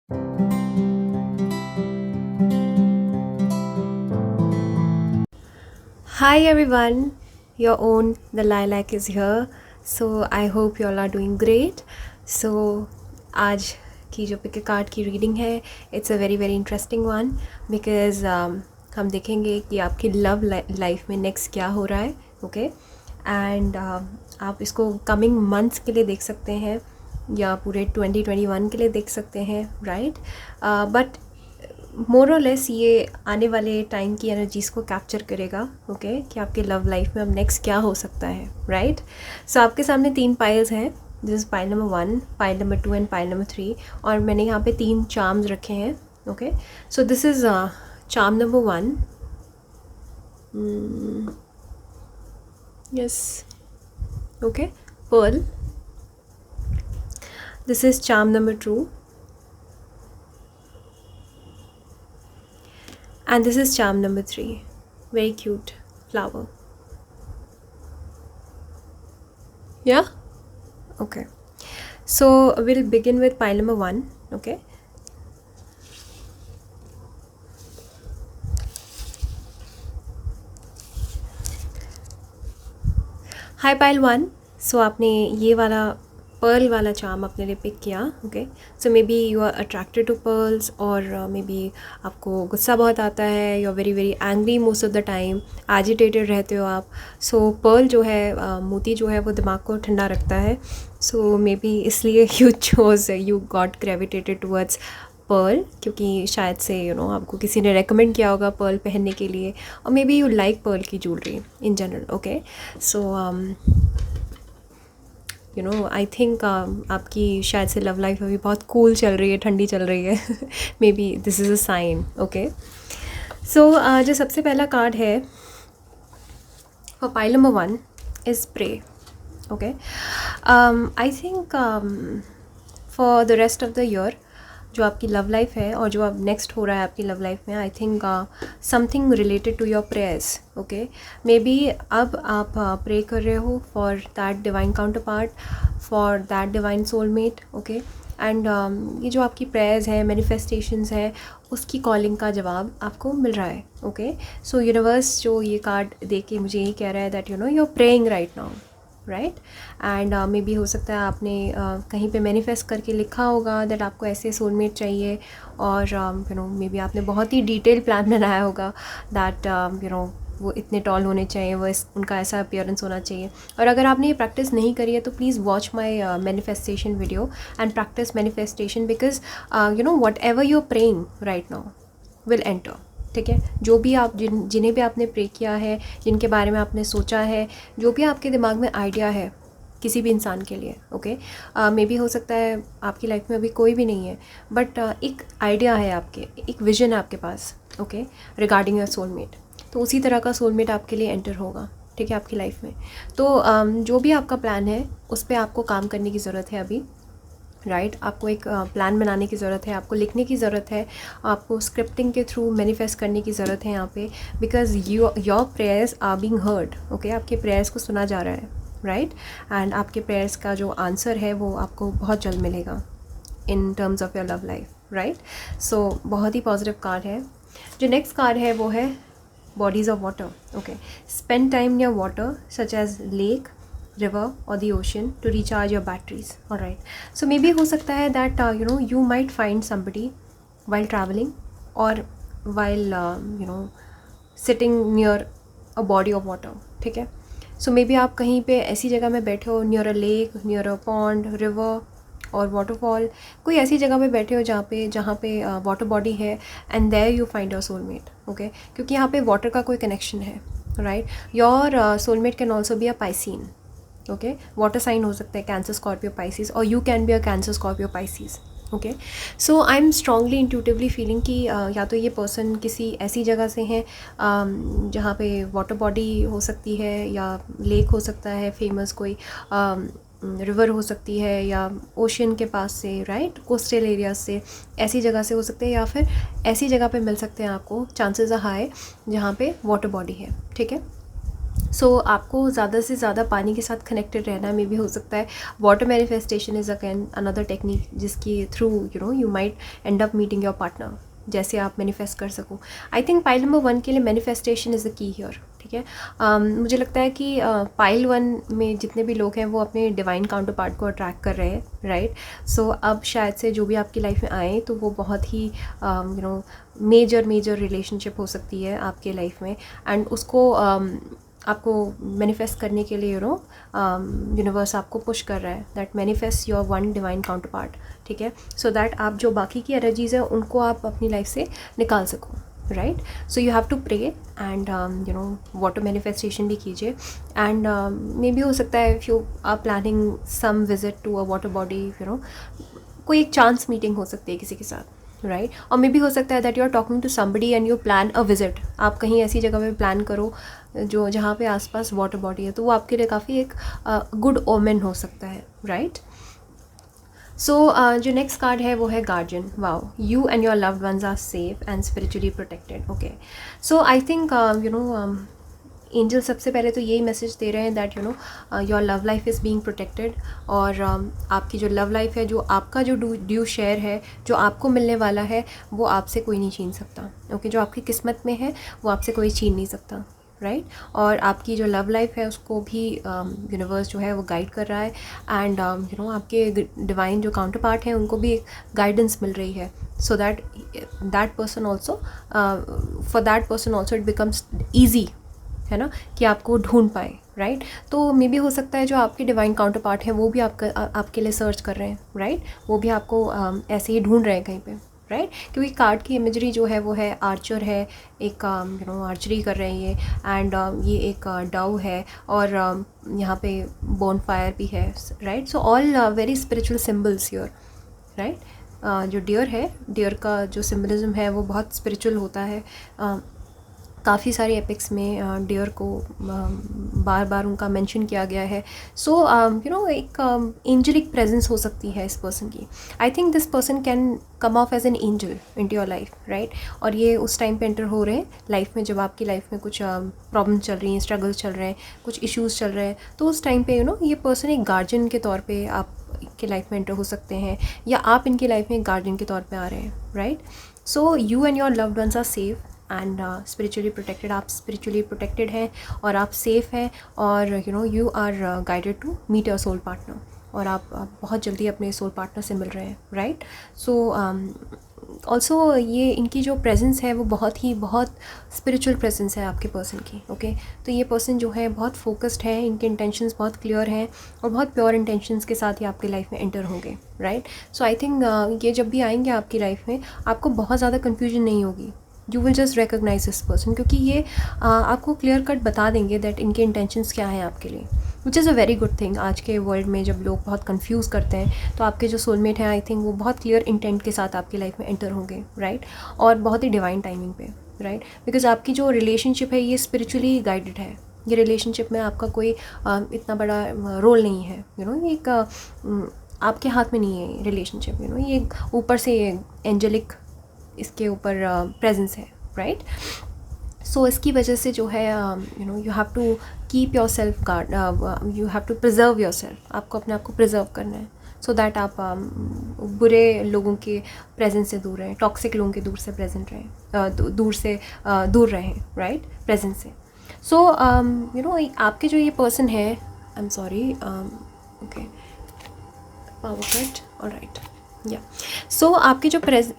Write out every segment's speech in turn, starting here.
Hi everyone, your own The Lilac is here. So I hope you all are doing great. So आज की जो pick card की reading है it's a very very interesting one because हम देखेंगे कि आपकी लव लाइफ में नेक्स्ट क्या हो रहा है. ओके एंड आप इसको कमिंग मंथ्स के लिए देख सकते हैं या पूरे 2021 के लिए देख सकते हैं, राइट. बट मोर और लेस ये आने वाले टाइम की एनर्जीज़ को कैप्चर करेगा. ओके कि आपके लव लाइफ में अब नेक्स्ट क्या हो सकता है, राइट. सो आपके सामने 3 पाइल्स हैं. This is pile number 1, pile number 2 and pile number 3. और मैंने यहाँ पे 3 चार्म्स रखे हैं. Okay so this is charm number 1. Yes, okay, pearl. This is charm number 2. And this is charm number 3. Very cute flower. Yeah? Okay. So we'll begin with pile number 1. Okay. Hi pile 1. So आपने ये वाला Perl वाला charm अपने लिए pick किया. Okay so may be you are attracted to pearls और may be आपको गुस्सा बहुत आता है. You are very very angry most of the time. Agitated रहते हो आप. सो पर्ल जो है मोती जो है वो दिमाग को ठंडा रखता है. सो मे बी इसलिए you got gravitated towards pearl क्योंकि शायद से आपको किसी ने रेकमेंड किया होगा पर्ल पहनने के लिए. और may be you like pearl की jewellery in general. Okay so I think आपकी शायद से लव लाइफ अभी बहुत कूल चल रही है, ठंडी चल रही है. May be this is a sign. Okay so जो सबसे पहला कार्ड है for pile number 1 is pray. Okay I think for the rest of the year जो आपकी लव लाइफ है और जो अब नेक्स्ट हो रहा है आपकी लव लाइफ में, I think something related to your prayers. Okay may be अब आप प्रे कर रहे हो for that divine counterpart, for that divine soulmate. Okay and ये जो आपकी प्रेयर्स हैं, मैनिफेस्टेशंस हैं, उसकी कॉलिंग का जवाब आपको मिल रहा है. ओके सो यूनिवर्स जो ये कार्ड दे के मुझे यही कह रहा है that you are praying right now, right. And may be हो सकता है आपने कहीं पे मैनिफेस्ट करके लिखा होगा दैट आपको ऐसे सोलमेट चाहिए. और मे बी आपने बहुत ही डिटेल प्लान बनाया होगा दैट वो इतने टॉल होने चाहिए, वो उनका ऐसा अपीयरेंस होना चाहिए. और अगर आपने ये प्रैक्टिस नहीं करी है तो please watch my manifestation video and practise manifestation because whatever you are praying right now will enter. ठीक है, जो भी आप जिन्हें भी आपने प्रे किया है, जिनके बारे में आपने सोचा है, जो भी आपके दिमाग में आइडिया है किसी भी इंसान के लिए. ओके मे बी हो सकता है आपकी लाइफ में अभी कोई भी नहीं है बट एक आइडिया है आपके, एक विजन है आपके पास. Okay regarding your soulmate. तो उसी तरह का सोलमेट आपके लिए एंटर होगा. ठीक है आपकी लाइफ में. तो जो भी आपका प्लान है उस पर आपको काम करने की ज़रूरत है अभी, राइट. आपको एक प्लान बनाने की ज़रूरत है, आपको लिखने की ज़रूरत है, आपको स्क्रिप्टिंग के थ्रू मैनिफेस्ट करने की ज़रूरत है यहाँ पे. Because your prayers are being heard. Okay आपके प्रेयर्स को सुना जा रहा है, राइट. एंड आपके प्रेयर्स का जो आंसर है वो आपको बहुत जल्द मिलेगा in terms of your love life, right. So बहुत ही पॉजिटिव कार्ड है. जो नेक्स्ट कार्ड है वो है bodies of water. Okay spend time near water such as lake, river or the ocean to recharge your batteries. All right, so maybe हो सकता है that you might find somebody while traveling or while sitting near a body of water. ठीक है, so maybe आप कहीं पे ऐसी जगह में बैठे हो near a lake, near a pond, river और waterfall. कोई ऐसी जगह पे बैठे हो जहाँ पे वाटर बॉडी है and there you find your soulmate. Okay क्योंकि यहाँ पे वाटर का कोई कनेक्शन है, right. Your soulmate can also be a Piscean. Okay water sign हो सकता है कैंसर, स्कॉर्पियो, पाइसिस, और you can be a Cancer, Scorpio, Pisces. Okay so I am strongly intuitively feeling कि या तो ये पर्सन किसी ऐसी जगह से हैं जहाँ पे वाटर बॉडी हो सकती है या लेक हो सकता है फेमस, कोई रिवर हो सकती है या ओशन के पास से, राइट, कोस्टल एरिया से, ऐसी जगह से हो सकते हैं या फिर ऐसी जगह पे मिल सकते हैं आपको. चांसेस आर हाई जहाँ पे वाटर बॉडी है. ठीक है आपको ज़्यादा से ज़्यादा पानी के साथ कनेक्टेड रहना मे भी हो सकता है. Water manifestation is again another technique जिसकी through you might end up meeting your partner, जैसे आप मैनिफेस्ट कर सको. आई थिंक पाइल नंबर 1 के लिए manifestation is the key here. ठीक है. मुझे लगता है कि पाइल 1 में जितने भी लोग हैं वो अपने डिवाइन काउंटर पार्ट को अट्रैक्ट कर रहे हैं, राइट. अब शायद से जो भी आपकी लाइफ में आए तो वो बहुत ही मेजर रिलेशनशिप हो सकती है आपके लाइफ में, एंड उसको आपको मैनिफेस्ट करने के लिए यूनिवर्स आपको पुश कर रहा है that manifest your one divine counter part. ठीक है. सो दैट आप जो बाकी की एनर्जीज़ हैं उनको आप अपनी लाइफ से निकाल सको, right. So you have to pray and water manifestation भी कीजिए. एंड मे भी हो सकता है if you are planning some visit to a water body, कोई एक चांस मीटिंग हो सकती है किसी के साथ, राइट. और मे भी हो सकता है that you are talking to somebody and you plan a visit. आप कहीं ऐसी जगह पे प्लान करो जो जहाँ पे आसपास वाटर बॉडी है, तो वो आपके लिए काफ़ी एक गुड ओमेन हो सकता है, राइट. जो नेक्स्ट कार्ड है वो है guardian. Wow, you and your loved ones are safe and spiritually protected. Okay. I think angel सबसे पहले तो यही मैसेज दे रहे हैं that your love life is being protected. और आपकी जो लव लाइफ है, जो आपका जो ड्यू शेयर है, जो आपको मिलने वाला है, वो आपसे कोई नहीं छीन सकता. ओके. जो आपकी किस्मत में है वो आपसे कोई छीन नहीं सकता, राइट. और आपकी जो लव लाइफ है उसको भी यूनिवर्स जो है वो गाइड कर रहा है. एंड आपके डिवाइन जो काउंटर पार्ट हैं उनको भी गाइडेंस मिल रही है, so that person also for that person also it becomes easy, है ना, कि आपको ढूंढ पाए, राइट. तो मे भी हो सकता है जो आपके डिवाइन काउंटर पार्ट हैं वो भी आपके लिए सर्च कर रहे हैं, राइट. वो भी आपको ऐसे ही ढूंढ रहे हैं कहीं पे, राइट. क्योंकि कार्ड की इमेजरी जो है वो है आर्चर है, एक आर्चरी कर रहे हैं ये. एंड ये एक डव है और यहाँ पे बोन फायर भी है, right. So all very spiritual symbols here, right. जो डियर है, डियर का जो सिम्बलिज्म है वो बहुत स्पिरिचुअल होता है. काफ़ी सारे एपिक्स में डियर को बार बार उनका मेंशन किया गया है. एक एंजलिक प्रेजेंस हो सकती है इस पर्सन की. I think this person can come off as an angel in to your life, right. और ये उस टाइम पे एंटर हो रहे हैं लाइफ में जब आपकी लाइफ में कुछ प्रॉब्लम चल रही हैं, स्ट्रगल्स चल रहे हैं, कुछ इश्यूज़ चल रहे हैं. तो उस टाइम पे ये पर्सन एक गार्जियन के तौर पे आप के लाइफ में एंटर हो सकते हैं, या आप इनकी लाइफ में एक गार्जियन के तौर पे आ रहे हैं, right. You and your loved ones are safe and spiritually protected. आप स्पिरिचुअली प्रोटेक्टेड हैं और आप सेफ़ हैं, और you are guided to meet your soul partner. और आप बहुत जल्दी अपने सोल पार्टनर से मिल रहे हैं, राइट. ऑल्सो ये इनकी जो प्रेजेंस है वो बहुत स्पिरिचुअल प्रेजेंस है आपके पर्सन की. ओके. तो ये पर्सन जो है बहुत फोकस्ड है, इनके इंटेंशंस बहुत क्लियर हैं और बहुत प्योर इंटेंशंस के साथ ही आपकी लाइफ में एंटर होंगे, राइट. आई थिंक ये जब भी आएंगे आपकी लाइफ में आपको बहुत ज़्यादा कन्फ्यूजन नहीं होगी. You will just recognise this person, क्योंकि ये आपको क्लियर कट बता देंगे दैट इनके इंटेंशंस क्या हैं आपके लिए, विच is a very good thing. आज के वर्ल्ड में जब लोग बहुत कंफ्यूज करते हैं तो आपके जो सोलमेट हैं आई थिंक वो बहुत क्लियर इंटेंट के साथ आपकी लाइफ में एंटर होंगे, राइट. और बहुत ही डिवाइन टाइमिंग पे, राइट. बिकॉज आपकी जो रिलेशनशिप है ये स्पिरिचुअली गाइडेड है. ये रिलेशनशिप में आपका कोई इतना बड़ा रोल नहीं है, ये एक आपके हाथ में नहीं है रिलेशनशिप. ये ऊपर से एंजेलिक इसके ऊपर प्रेजेंस है, राइट. इसकी वजह से जो है you have to keep your self guard, you have to preserve your self. आपको अपने आप को प्रिजर्व करना है सो दैट आप बुरे लोगों के प्रेजेंस से दूर रहें, टॉक्सिक लोगों के दूर से प्रेजेंट रहें, दूर रहें, राइट, प्रेजेंस से. आपके जो ये पर्सन है, I am sorry, okay, power cut, alright, या.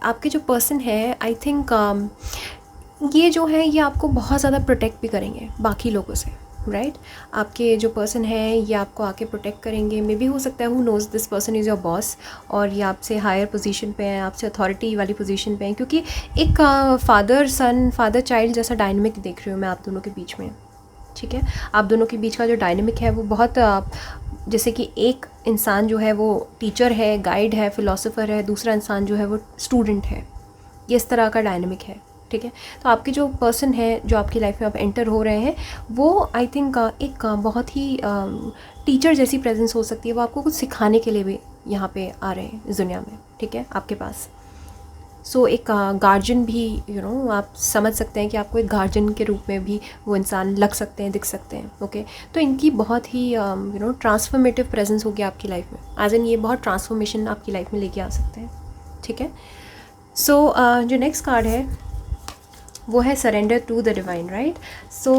आपके जो पर्सन है आई थिंक ये जो है ये आपको बहुत ज़्यादा प्रोटेक्ट भी करेंगे बाकी लोगों से, राइट. आपके जो पर्सन है ये आपको आके प्रोटेक्ट करेंगे. मे भी हो सकता है who nose this person is your boss और ये आपसे हायर पोजीशन पे हैं, आपसे अथॉरिटी वाली पोजीशन पे हैं, क्योंकि एक फादर सन, फादर चाइल्ड जैसा डायनेमिक देख रही हूँ मैं आप दोनों के बीच में. ठीक है. आप दोनों के बीच का जो डायनेमिक है वो बहुत जैसे कि एक इंसान जो है वो टीचर है, गाइड है, फिलोसोफर है, दूसरा इंसान जो है वो स्टूडेंट है. ये इस तरह का डायनेमिक है, ठीक है. तो आपके जो पर्सन है जो आपकी लाइफ में आप एंटर हो रहे हैं वो आई थिंक एक बहुत ही टीचर जैसी प्रेजेंस हो सकती है. वो आपको कुछ सिखाने के लिए भी यहाँ पे आ रहे हैं इस दुनिया में, ठीक है, आपके पास. सो एक गार्जियन भी आप समझ सकते हैं कि आपको एक गार्जियन के रूप में भी वो इंसान लग सकते हैं, दिख सकते हैं। ओके, तो इनकी बहुत ही ट्रांसफॉर्मेटिव प्रेजेंस होगी आपकी लाइफ में, एज इन ये बहुत ट्रांसफॉर्मेशन आपकी लाइफ में लेके आ सकते हैं। ठीक है, सो जो नेक्स्ट कार्ड है वो है surrender to the divine, right. So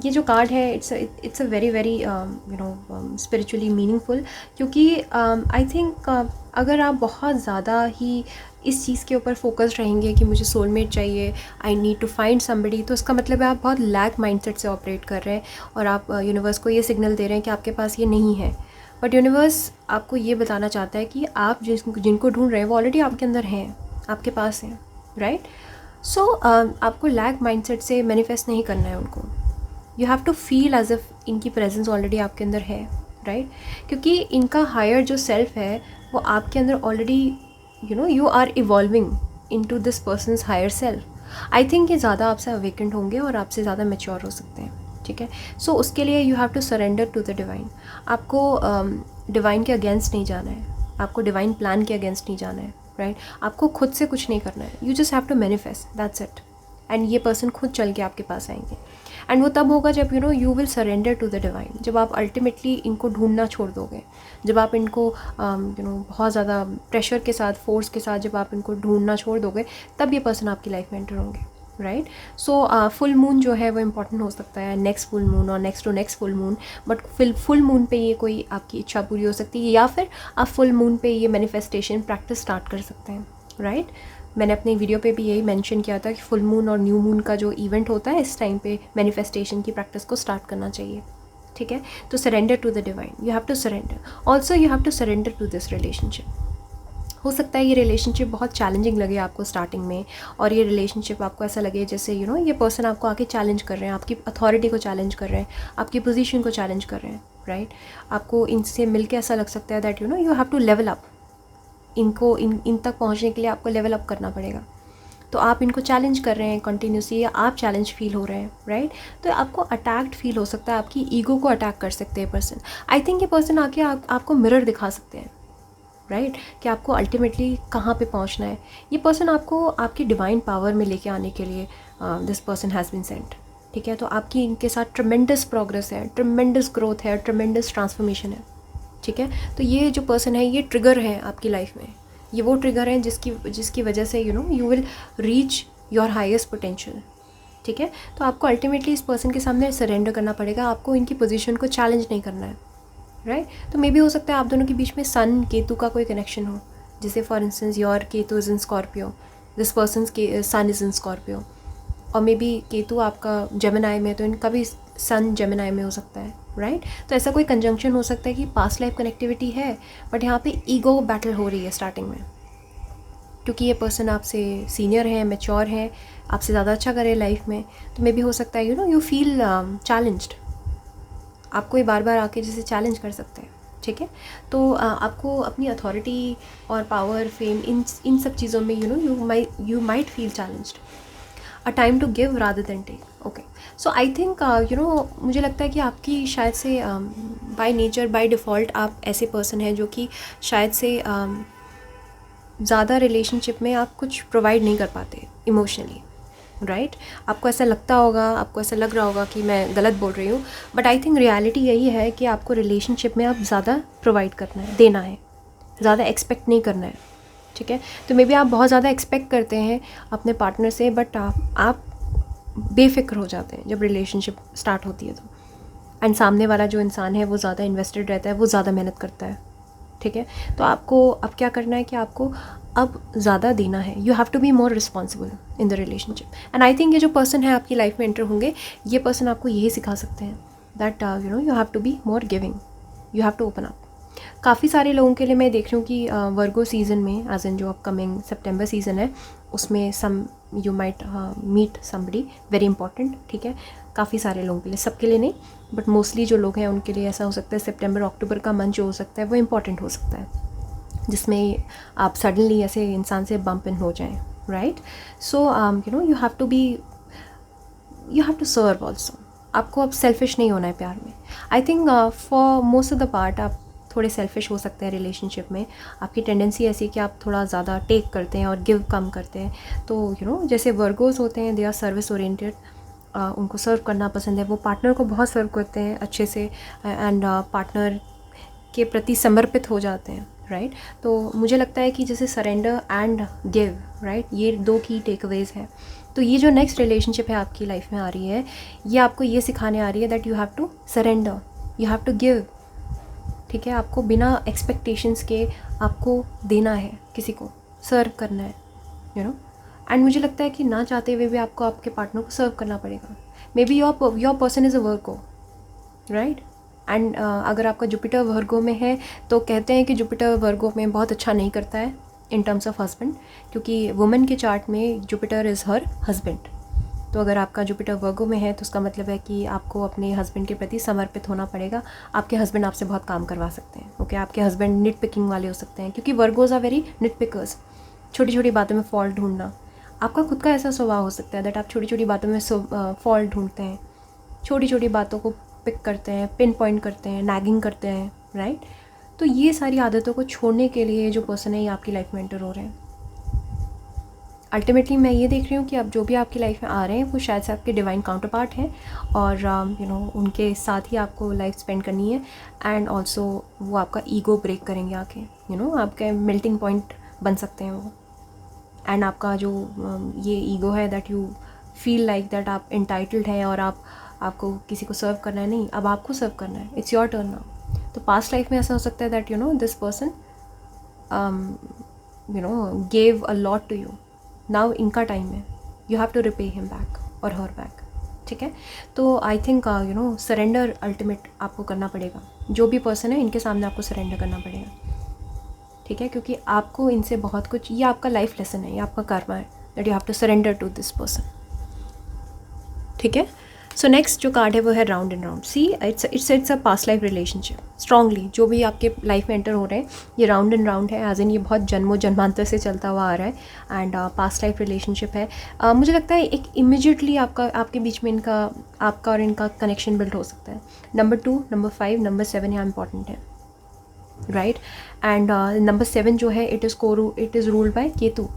ये जो कार्ड है it's a very very spiritually meaningful, क्योंकि आई थिंक अगर आप बहुत ज़्यादा ही इस चीज़ के ऊपर फोकस रहेंगे कि मुझे सोलमेट चाहिए, I need to find somebody, तो इसका मतलब है आप बहुत लैक माइंडसेट से ऑपरेट कर रहे हैं और आप यूनिवर्स को ये सिग्नल दे रहे हैं कि आपके पास ये नहीं है। बट यूनिवर्स आपको ये बताना चाहता है कि आप जिनको ढूंढ रहे हैं वो ऑलरेडी आपके अंदर हैं, आपके पास हैं, राइट। सो आपको लैक माइंडसेट से मैनिफेस्ट नहीं करना है उनको। You have to feel as if इनकी प्रेजेंस ऑलरेडी आपके अंदर है, राइट। क्योंकि इनका हायर जो सेल्फ है वो आपके अंदर already you are evolving into this person's higher self. I think ये ज़्यादा आपसे अवेकेंड होंगे और आपसे ज़्यादा मैच्योर हो सकते हैं। ठीक है, सो उसके लिए you have to surrender to the divine. आपको डिवाइन के अगेंस्ट नहीं जाना है, आपको डिवाइन प्लान के अगेंस्ट नहीं जाना है, राइट। आपको खुद से कुछ नहीं करना है, you just have to manifest, that's it. And ये पर्सन खुद चल के आपके पास आएंगे। एंड वो तब होगा जब you will surrender to the divine, जब आप अल्टीमेटली इनको ढूंढना छोड़ दोगे, जब आप इनको बहुत ज़्यादा प्रेशर के साथ, फोर्स के साथ जब आप इनको ढूंढना छोड़ दोगे, तब ये पर्सन आपकी लाइफ में एंटर होंगे, राइट। सो फुल मून जो है वो इम्पॉर्टेंट हो सकता है, नेक्स्ट फुल मून और next to next full moon. But full moon पे ये कोई आपकी इच्छा पूरी हो सकती है, या फिर आप फुल मून पे ये मैनिफेस्टेशन प्रैक्टिस स्टार्ट कर सकते हैं, राइट। मैंने अपने वीडियो पे भी यही मेंशन किया था कि फुल मून और न्यू मून का जो इवेंट होता है इस टाइम पे मैनिफेस्टेशन की प्रैक्टिस को स्टार्ट करना चाहिए। ठीक है, तो surrender to the divine, you have to surrender. Also you have to surrender to this relationship. हो सकता है ये रिलेशनशिप बहुत चैलेंजिंग लगे आपको स्टार्टिंग में, और ये रिलेशनशिप आपको ऐसा लगे जैसे ये पर्सन आपको आके चैलेंज कर रहे हैं, आपकी अथॉरिटी को चैलेंज कर रहे हैं, आपकी पोजीशन को चैलेंज कर रहे हैं, राइट। आपको इनसे मिलके ऐसा लग सकता है that you have to level up. इनको इन तक पहुंचने के लिए आपको लेवल अप करना पड़ेगा। तो आप इनको चैलेंज कर रहे हैं कंटिन्यूसली, या आप चैलेंज फील हो रहे हैं, राइट। तो आपको अटैक्ड फील हो सकता है, आपकी ईगो को अटैक कर सकते हैं पर्सन। आई थिंक ये पर्सन आके आपको मिरर दिखा सकते हैं, राइट, कि आपको अल्टीमेटली कहाँ पे पहुँचना है। ये पर्सन आपको आपकी डिवाइन पावर में लेके आने के लिए this person has been sent. ठीक है, तो आपकी इनके साथ ट्रमेंडस प्रोग्रेस है, ट्रमेंडस ग्रोथ है, ट्रमेंडस ट्रांसफॉर्मेशन है। ठीक है, तो ये जो पर्सन है ये ट्रिगर है आपकी लाइफ में, ये वो ट्रिगर है जिसकी वजह से you will reach your highest potential. ठीक है, तो आपको अल्टीमेटली इस पर्सन के सामने सरेंडर करना पड़ेगा, आपको इनकी पोजीशन को चैलेंज नहीं करना है, राइट। तो मे बी हो सकता है आप दोनों के बीच में सन केतु का कोई कनेक्शन हो, जैसे for instance your Ketu is in Scorpio, this persons के सन इज़ इन स्कॉर्पियो, और मे बी केतु आपका जेमिनाई में, तो इनका भी सन जेमिनाई में हो सकता है, राइट। तो ऐसा कोई कंजंक्शन हो सकता है कि पास्ट लाइफ कनेक्टिविटी है, बट यहाँ पे ईगो बैटल हो रही है स्टार्टिंग में, क्योंकि ये पर्सन आपसे सीनियर है, मैच्योर है, आपसे ज़्यादा अच्छा करे लाइफ में। तो मे बी हो सकता है यू फील चैलेंज्ड, आपको ये बार बार आके जैसे चैलेंज कर सकते हैं। ठीक है, तो आपको अपनी अथॉरिटी और पावर, फेम, इन सब चीज़ों में you might feel challenged. A time to give rather than take. Okay, so I think मुझे लगता है कि आपकी शायद से बाय नेचर, बाय डिफ़ॉल्ट आप ऐसे पर्सन हैं जो कि शायद से ज़्यादा रिलेशनशिप में आप कुछ प्रोवाइड नहीं कर पाते इमोशनली, राइट। आपको ऐसा लगता होगा, आपको ऐसा लग रहा होगा कि मैं गलत बोल रही हूँ, बट आई थिंक रियलिटी यही है कि आपको रिलेशनशिप में आप ज़्यादा प्रोवाइड करना है, देना है, ज़्यादा एक्सपेक्ट नहीं करना है। ठीक है, तो मे बी आप बहुत ज़्यादा एक्सपेक्ट करते हैं अपने पार्टनर से, बट आप बेफिक्र हो जाते हैं जब रिलेशनशिप स्टार्ट होती है तो। एंड सामने वाला जो इंसान है वो ज़्यादा इन्वेस्टेड रहता है, वो ज़्यादा मेहनत करता है। ठीक है, तो आपको अब क्या करना है कि आपको अब ज़्यादा देना है, you have to be more responsible in the relationship. And I think ये जो पर्सन है आपकी लाइफ में एंटर होंगे, ये पर्सन आपको यही सिखा सकते हैं that you have to be more giving, you have to open up. काफ़ी सारे लोगों के लिए मैं देख रही हूँ कि वर्गो सीज़न में, एज इन जो अपकमिंग सितंबर सीज़न है, उसमें you might meet somebody very important. ठीक है, काफ़ी सारे लोगों के लिए, सबके लिए नहीं, बट मोस्टली जो लोग हैं उनके लिए ऐसा हो सकता है सितंबर अक्टूबर का मंथ जो हो सकता है वो इम्पॉर्टेंट हो सकता है, जिसमें आप सडनली ऐसे इंसान से बम्प इन हो जाएं, right. So you have to serve also. आपको अब सेल्फिश नहीं होना है प्यार में। I think for most of the part आप थोड़े सेल्फिश हो सकते हैं रिलेशनशिप में। आपकी टेंडेंसी ऐसी है कि आप थोड़ा ज़्यादा टेक करते हैं और गिव कम करते हैं। तो जैसे वर्गोस होते हैं, दे आर सर्विस ओरिएंटेड, उनको सर्व करना पसंद है, वो पार्टनर को बहुत सर्व करते हैं अच्छे से एंड पार्टनर के प्रति समर्पित हो जाते हैं, राइट। तो मुझे लगता है कि जैसे सरेंडर एंड गिव, राइट, ये 2 की टेकअवेज हैं। तो ये जो नेक्स्ट रिलेशनशिप है आपकी लाइफ में आ रही है, ये आपको ये सिखाने आ रही है that you have to surrender, you have to give, ठीक है। आपको बिना एक्सपेक्टेशंस के आपको देना है, किसी को सर्व करना है, एंड मुझे लगता है कि ना चाहते हुए भी आपको आपके पार्टनर को सर्व करना पड़ेगा। मे be your person is a Virgo, right. And अगर आपका जुपिटर वर्गो में है तो कहते हैं कि जुपिटर वर्गो में बहुत अच्छा नहीं करता है इन टर्म्स ऑफ हस्बैंड, क्योंकि वुमेन के चार्ट में जुपिटर इज़ हर हस्बैंड। तो अगर आपका जुपिटर वर्गो में है तो उसका मतलब है कि आपको अपने हस्बैंड के प्रति समर्पित होना पड़ेगा। आपके हस्बैंड आपसे बहुत काम करवा सकते हैं, ओके। आपके हस्बैंड निट पिकिंग वाले हो सकते हैं, क्योंकि Virgos are very nitpickers. छोटी छोटी बातों में फॉल्ट ढूंढना, आपका खुद का ऐसा स्वभाव हो सकता है दैट आप छोटी छोटी बातों में फॉल्ट ढूंढते हैं, छोटी छोटी बातों को पिक करते हैं, पिन पॉइंट करते हैं, नैगिंग करते हैं, राइट। तो ये सारी आदतों को छोड़ने के लिए जो पर्सन है ये आपकी लाइफ में एंटर हो रहे हैं। अल्टीमेटली मैं ये देख रही हूँ कि अब जो भी आपकी लाइफ में आ रहे हैं वो शायद से आपके डिवाइन काउंटर पार्ट हैं, और उनके साथ ही आपको लाइफ स्पेंड करनी है। एंड ऑल्सो वो आपका ईगो ब्रेक करेंगे आके, आपके मेल्टिंग पॉइंट बन सकते हैं वो। एंड आपका जो ये ईगो है that you feel like that आप इंटाइटल्ड हैं और आपको किसी को सर्व करना है, नहीं, अब आपको सर्व करना है, इट्स योर टर्न नाउ। तो पास्ट लाइफ में ऐसा हो सकता है that this person gave a lot to you, now इनका टाइम है, you have to repay him back और हर बैक, ठीक है। तो आई थिंक सरेंडर अल्टीमेट आपको करना पड़ेगा। जो भी पर्सन है इनके सामने आपको सरेंडर करना पड़ेगा, ठीक है, क्योंकि आपको इनसे बहुत कुछ, ये आपका लाइफ लेसन है, ये आपका कर्मा है that you have to surrender to this person, ठीक है। सो नेक्स्ट जो कार्ड है वो है round and round. See it's a past life relationship. Strongly जो भी आपके लाइफ में एंटर हो रहे हैं ये राउंड एंड राउंड है, एज इन ये बहुत जन्मांतर से चलता हुआ आ रहा है एंड पास्ट लाइफ रिलेशनशिप है। मुझे लगता है एक इमीजिएटली आपके बीच में आपका और इनका कनेक्शन बिल्ड हो सकता है। नंबर 2, नंबर 5, नंबर 7 यहाँ इंपॉर्टेंट है, राइट। एंड नंबर 7 जो है it is ruled bye Ketu.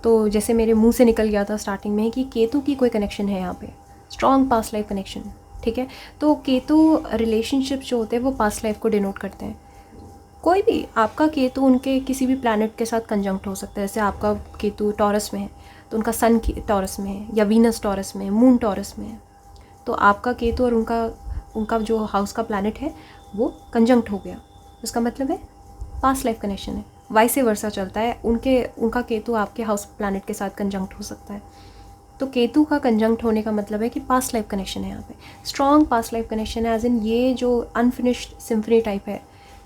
तो जैसे मेरे मुंह से निकल गया था स्टार्टिंग में कि केतु की कोई कनेक्शन है यहाँ पे, स्ट्रॉन्ग पास्ट लाइफ कनेक्शन, ठीक है। तो केतु रिलेशनशिप जो होते हैं वो पास्ट लाइफ को डिनोट करते हैं। कोई भी आपका केतु उनके किसी भी प्लैनेट के साथ कंजंक्ट हो सकता है। जैसे आपका केतु टॉरस में है तो उनका सन टॉरस में है, या वीनस टॉरस में है, मून टॉरस में है, तो आपका केतु और उनका जो हाउस का प्लैनेट है वो कंजंक्ट हो गया, उसका मतलब है पास्ट लाइफ कनेक्शन है। वाइस वर्सा चलता है, उनका केतु आपके हाउस प्लैनेट के साथ कंजंक्ट हो सकता है। तो केतु का कंजंक्ट होने का मतलब है कि पास्ट लाइफ कनेक्शन है यहाँ पे, स्ट्रॉन्ग पास्ट लाइफ कनेक्शन है। एज इन ये जो अनफिनिश्ड सिम्फनी टाइप है,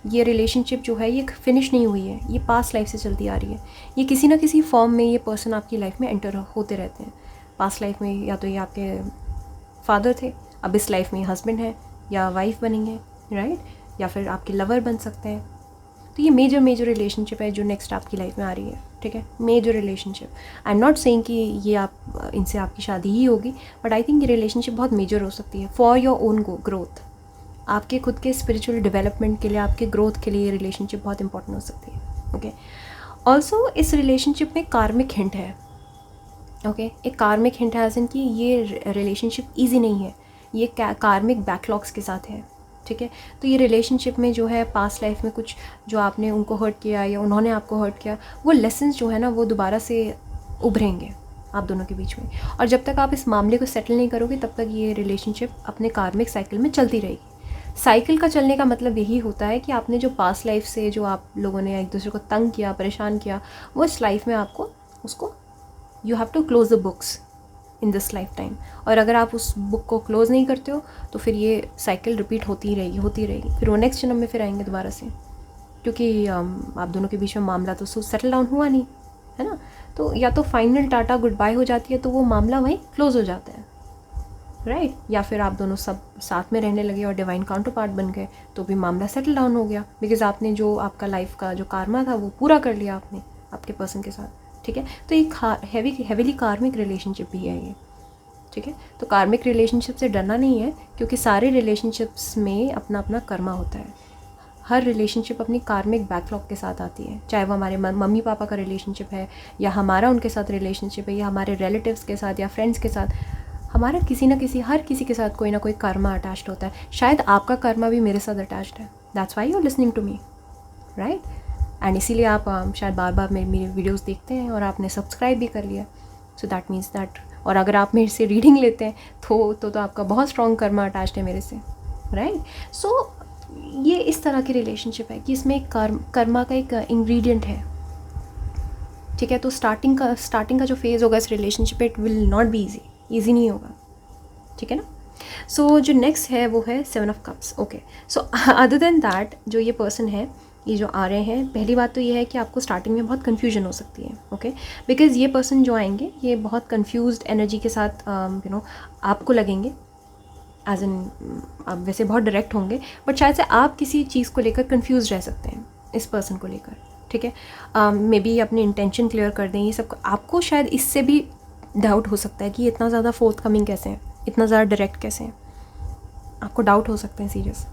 ये रिलेशनशिप जो है ये फिनिश नहीं हुई है, ये पास्ट लाइफ से चलती आ रही है। ये किसी ना किसी फॉर्म में ये पर्सन आपकी लाइफ में एंटर होते रहते हैं पास्ट लाइफ में। या तो ये आपके फादर थे, अब इस लाइफ में हस्बैंड है या वाइफ बनेंगे, राइट, या फिर आपके लवर बन सकते हैं। तो ये मेजर रिलेशनशिप है जो नेक्स्ट आपकी लाइफ में आ रही है, ठीक है। Major relationship, I am not saying कि ये आप इनसे आपकी शादी ही होगी, बट आई थिंक ये रिलेशनशिप बहुत मेजर हो सकती है फॉर योर ओन ग्रोथ। आपके खुद के स्पिरिचुअल डेवलपमेंट के लिए, आपके ग्रोथ के लिए ये रिलेशनशिप बहुत इंपॉर्टेंट हो सकती है, ओके। ऑल्सो इस रिलेशनशिप में कार्मिक हिंट है, ओके। एक कार्मिक हिंट है एज इन कि ये रिलेशनशिप ईजी नहीं है, ये कार्मिक बैकलॉग्स के साथ है, ठीक है। तो ये रिलेशनशिप में जो है पास्ट लाइफ में कुछ जो आपने उनको हर्ट किया या उन्होंने आपको हर्ट किया, वो लेसन्स जो है ना वो दोबारा से उभरेंगे आप दोनों के बीच में। और जब तक आप इस मामले को सेटल नहीं करोगे तब तक ये रिलेशनशिप अपने कार्मिक साइकिल में चलती रहेगी। साइकिल का चलने का मतलब यही होता है कि आपने जो पास्ट लाइफ से जो आप लोगों ने एक दूसरे को तंग किया, परेशान किया, वो इस लाइफ में आपको उसको you have to close the books in this lifetime. और अगर आप उस बुक को क्लोज़ नहीं करते हो तो फिर ये साइकिल रिपीट होती रहेगी, फिर वो नेक्स्ट जन्म में फिर आएंगे दोबारा से, क्योंकि आप दोनों के बीच में मामला तो सेटल डाउन हुआ नहीं है ना। तो या तो फाइनल टाटा गुड बाय हो जाती है तो वो मामला वहीं क्लोज़ हो जाता है, राइट, या फिर आप दोनों सब साथ में रहने लगे और डिवाइन काउंटर पार्ट बन गए तो भी मामला सेटल डाउन हो गया, बिकॉज आपने जो आपका लाइफ का जो कार्मा था वो पूरा कर लिया आपने आपके पर्सन के साथ, ठीक है। तो एक हैवीली कार्मिक रिलेशनशिप भी है ये, ठीक है। तो कार्मिक रिलेशनशिप से डरना नहीं है, क्योंकि सारे रिलेशनशिप्स में अपना अपना कर्मा होता है। हर रिलेशनशिप अपनी कार्मिक बैकलॉग के साथ आती है, चाहे वो हमारे मम्मी पापा का रिलेशनशिप है या हमारा उनके साथ रिलेशनशिप है या हमारे रिलेटिव्स के साथ या फ्रेंड्स के साथ, हमारा किसी ना किसी हर किसी के साथ कोई ना कोई कर्मा अटैच्ड होता है। शायद आपका कर्मा भी मेरे साथ अटैच्ड है, that's why you are listening to me, right. And इसीलिए आप शायद बार बार मेरे वीडियोज़ देखते हैं और आपने सब्सक्राइब भी कर लिया, सो दैट मीन्स दैट, और अगर आप मेरे से रीडिंग लेते हैं तो आपका बहुत स्ट्रॉन्ग कर्मा अटैच्ड है मेरे से, राइट। सो ये इस तरह की रिलेशनशिप है कि इसमें एक कर्मा का एक इंग्रेडिएंट है, ठीक है। तो स्टार्टिंग का जो फेज़ होगा इस relationship, it will not be easy नहीं होगा, ठीक है ना। सो जो नेक्स्ट है वो है 7 of cups, okay. So other than that, जो ये पर्सन है, ये जो आ रहे हैं, पहली बात तो ये है कि आपको स्टार्टिंग में बहुत कन्फ्यूजन हो सकती है, ओके, बिकॉज़ ये पर्सन जो आएंगे ये बहुत कन्फ्यूज्ड एनर्जी के साथ आपको लगेंगे, एज एन आप वैसे बहुत डायरेक्ट होंगे, बट शायद से आप किसी चीज़ को लेकर कन्फ्यूज रह सकते हैं इस पर्सन को लेकर, ठीक है। मे बी अपनी इंटेंशन क्लियर कर दें, ये सब आपको शायद इससे भी डाउट हो सकता है कि ये इतना ज़्यादा फोर्थ कमिंग कैसे हैं, इतना ज़्यादा डायरेक्ट कैसे हैं, आपको डाउट हो सकते हैं serious,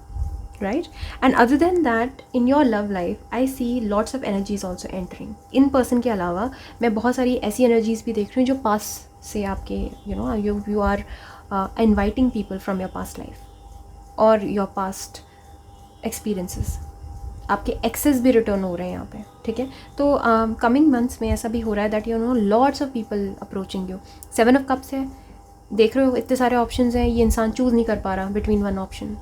right. And other than that, in your love life I see lots of energies also entering. इन पर्सन के अलावा मैं बहुत सारी ऐसी एनर्जीज भी देख रही हूँ जो पास से आपके you are inviting people from your past life और योर पास्ट एक्सपीरियंसेस, आपके एक्सेस भी रिटर्न हो रहे हैं यहाँ पे, ठीक है। तो कमिंग मंथ्स में ऐसा भी हो रहा है that lots of people approaching you. 7 of cups है, देख रहे हो इतने सारे ऑप्शंस हैं, ये इंसान चूज़ नहीं कर पा रहा बिटवीन वन ऑप्शन,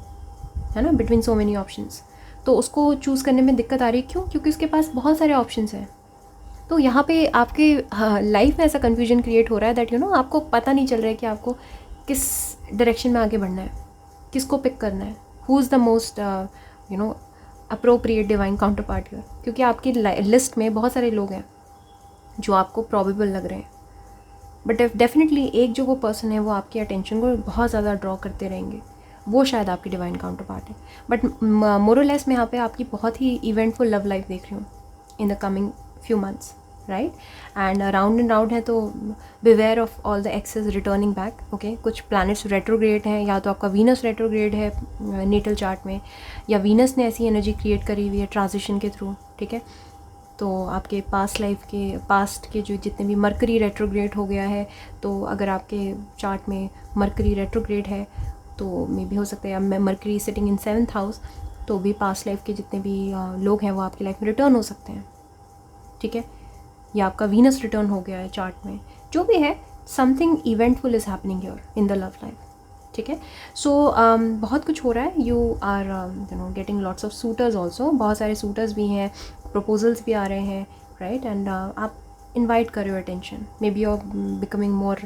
है ना, बिटवीन सो मेनी ऑप्शंस। तो उसको चूज़ करने में दिक्कत आ रही है, क्यों? क्योंकि उसके पास बहुत सारे ऑप्शंस हैं। तो यहाँ पे आपके लाइफ में ऐसा कन्फ्यूजन क्रिएट हो रहा है दैट आपको पता नहीं चल रहा है कि आपको किस डायरेक्शन में आगे बढ़ना है, किसको पिक करना है, who is the most appropriate divine counter part here, क्योंकि आपकी लिस्ट में बहुत सारे लोग हैं जो आपको प्रॉबेबल लग रहे हैं, बट डेफिनेटली एक जो वो पर्सन है वो आपकी अटेंशन को बहुत ज़्यादा ड्रॉ करते रहेंगे, वो शायद आपकी डिवाइन काउंटर पार्ट है। बट मोरलेस मैं यहाँ पे आपकी बहुत ही इवेंटफुल लव लाइफ देख रही हूँ in the coming few months, right. And round and round है, तो beware of all the excess returning back, okay. कुछ प्लैनेट्स रेट्रोग्रेड हैं, या तो आपका वीनस रेट्रोग्रेड है नेटल चार्ट में, या वीनस ने ऐसी एनर्जी क्रिएट करी हुई है ट्रांजिशन के थ्रू, ठीक है। तो आपके पास्ट के जो जितने भी मरकरी रेट्रोग्रेड हो गया है, तो अगर आपके चार्ट में मरकरी रेट्रोग्रेड है तो मे भी हो सकता है, या mercury sitting in 7th house, तो भी पास्ट लाइफ के जितने भी लोग हैं वो आपकी लाइफ में रिटर्न हो सकते हैं, ठीक है। या आपका वीनस रिटर्न हो गया है चार्ट में, जो भी है, something eventful is happening here in the love life, ठीक है। सो बहुत कुछ हो रहा है, you are getting lots of suitors also, बहुत सारे सूटर्स भी हैं, प्रपोजल्स भी आ रहे हैं, राइट। एंड आप इन्वाइट कर रहे हो attention, may B you are becoming more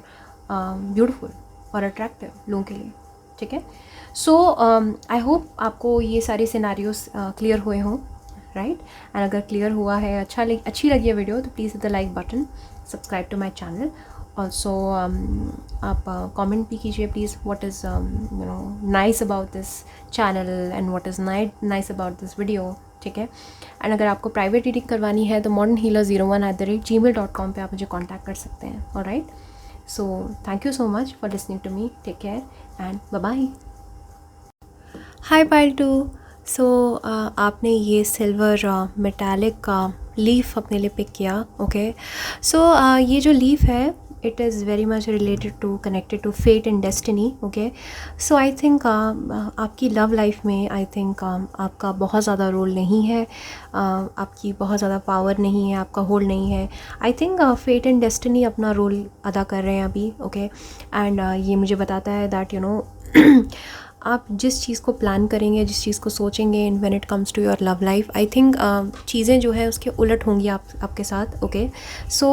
beautiful और अट्रैक्टिव लोगों के लिए, ठीक है। सो आई होप आपको ये सारे सिनारियोस क्लियर हुए हों, राइट। एंड अगर क्लियर हुआ है, अच्छी लगी है वीडियो, तो please hit the like button, subscribe to my channel. Also आप कमेंट भी कीजिए please, what is nice about this channel and what is nice about this video, ठीक है। एंड अगर आपको प्राइवेट रीडिंग करवानी है तो modernhealer01@gmail.com पे आप मुझे कॉन्टैक्ट कर सकते हैं, alright. So thank you so much for listening to me, take care and bye bye. Hi pile 2, so आपने ये सिल्वर मेटालिक का लीफ अपने लिए पिक किया, ओके। सो ये जो लीफ है, it is very much related to connected to fate and destiny, okay. So I think आपकी लव लाइफ में आई थिंक आपका बहुत ज़्यादा रोल नहीं है, आपकी बहुत ज़्यादा पावर नहीं है, आपका होल्ड नहीं है। I think fate and destiny अपना रोल अदा कर रहे हैं अभी, ओके। एंड ये मुझे बताता है दैट आप जिस चीज़ को प्लान करेंगे, जिस चीज़ को सोचेंगे when it comes to your love life, I think चीज़ें जो है उसके उलट होंगी आपके साथ, ओके। सो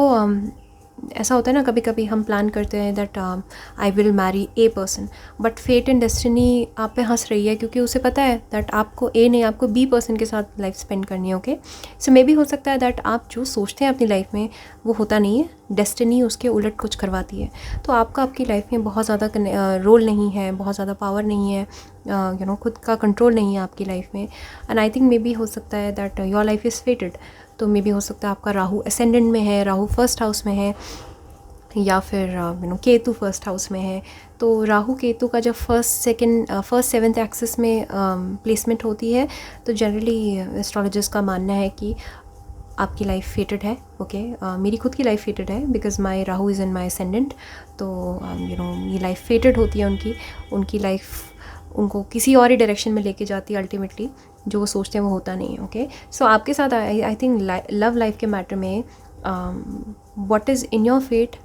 ऐसा होता है ना, कभी कभी हम प्लान करते हैं that I will marry a person, but fate and destiny आप पे हंस रही है, क्योंकि उसे पता है दैट आपको ए नहीं, आपको बी पर्सन के साथ लाइफ स्पेंड करनी है, ओके। सो मे भी हो सकता है दैट आप जो सोचते हैं अपनी लाइफ में वो होता नहीं है, डेस्टिनी उसके उलट कुछ करवाती है। तो आपका आपकी लाइफ में बहुत ज़्यादा रोल नहीं है, बहुत ज़्यादा पावर नहीं है, खुद का कंट्रोल नहीं है आपकी लाइफ में। एंड आई थिंक मे भी हो सकता है दैट योर लाइफ इज़ फेटेड, तो मे भी हो सकता है आपका राहु असेंडेंट में है, राहु फर्स्ट हाउस में है, या फिर केतु फर्स्ट हाउस में है, तो राहु केतु का जब फर्स्ट सेवन्थ एक्सिस में प्लेसमेंट होती है तो जनरली एस्ट्रोलॉजर्स का मानना है कि आपकी लाइफ फेटेड है। ओके मेरी खुद की लाइफ फेटेड है because my Rahu is in my ascendant. तो ये लाइफ फेटेड होती है उनकी लाइफ उनको किसी और ही डायरेक्शन में लेके जाती है अल्टीमेटली। जो वो सोचते हैं वो होता नहीं है। ओके सो आपके साथ आई थिंक लव लाइफ के मैटर में what is in your fate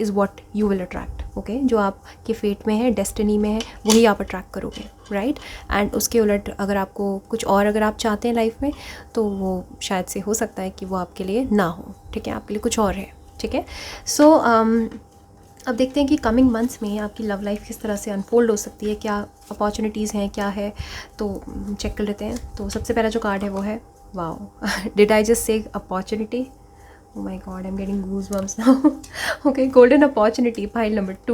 is what you will attract. Okay जो आपके फेट में है, डेस्टिनी में है, वही आप अट्रैक्ट करोगे, राइट। एंड उसके उलट अगर आपको कुछ और अगर आप चाहते हैं लाइफ में तो वो शायद से हो सकता है कि वो आपके लिए ना हो, ठीक है, आपके लिए कुछ और है, ठीक है। सो अब देखते हैं कि कमिंग मंथ्स में आपकी लव लाइफ किस तरह से अनफोल्ड हो सकती है, क्या अपॉर्चुनिटीज़ हैं, क्या है, तो चेक कर लेते हैं। तो सबसे पहला जो कार्ड है वो है wow did I just say opportunity? Oh my god, I'm getting goosebumps now. Okay, golden opportunity, pile number 2.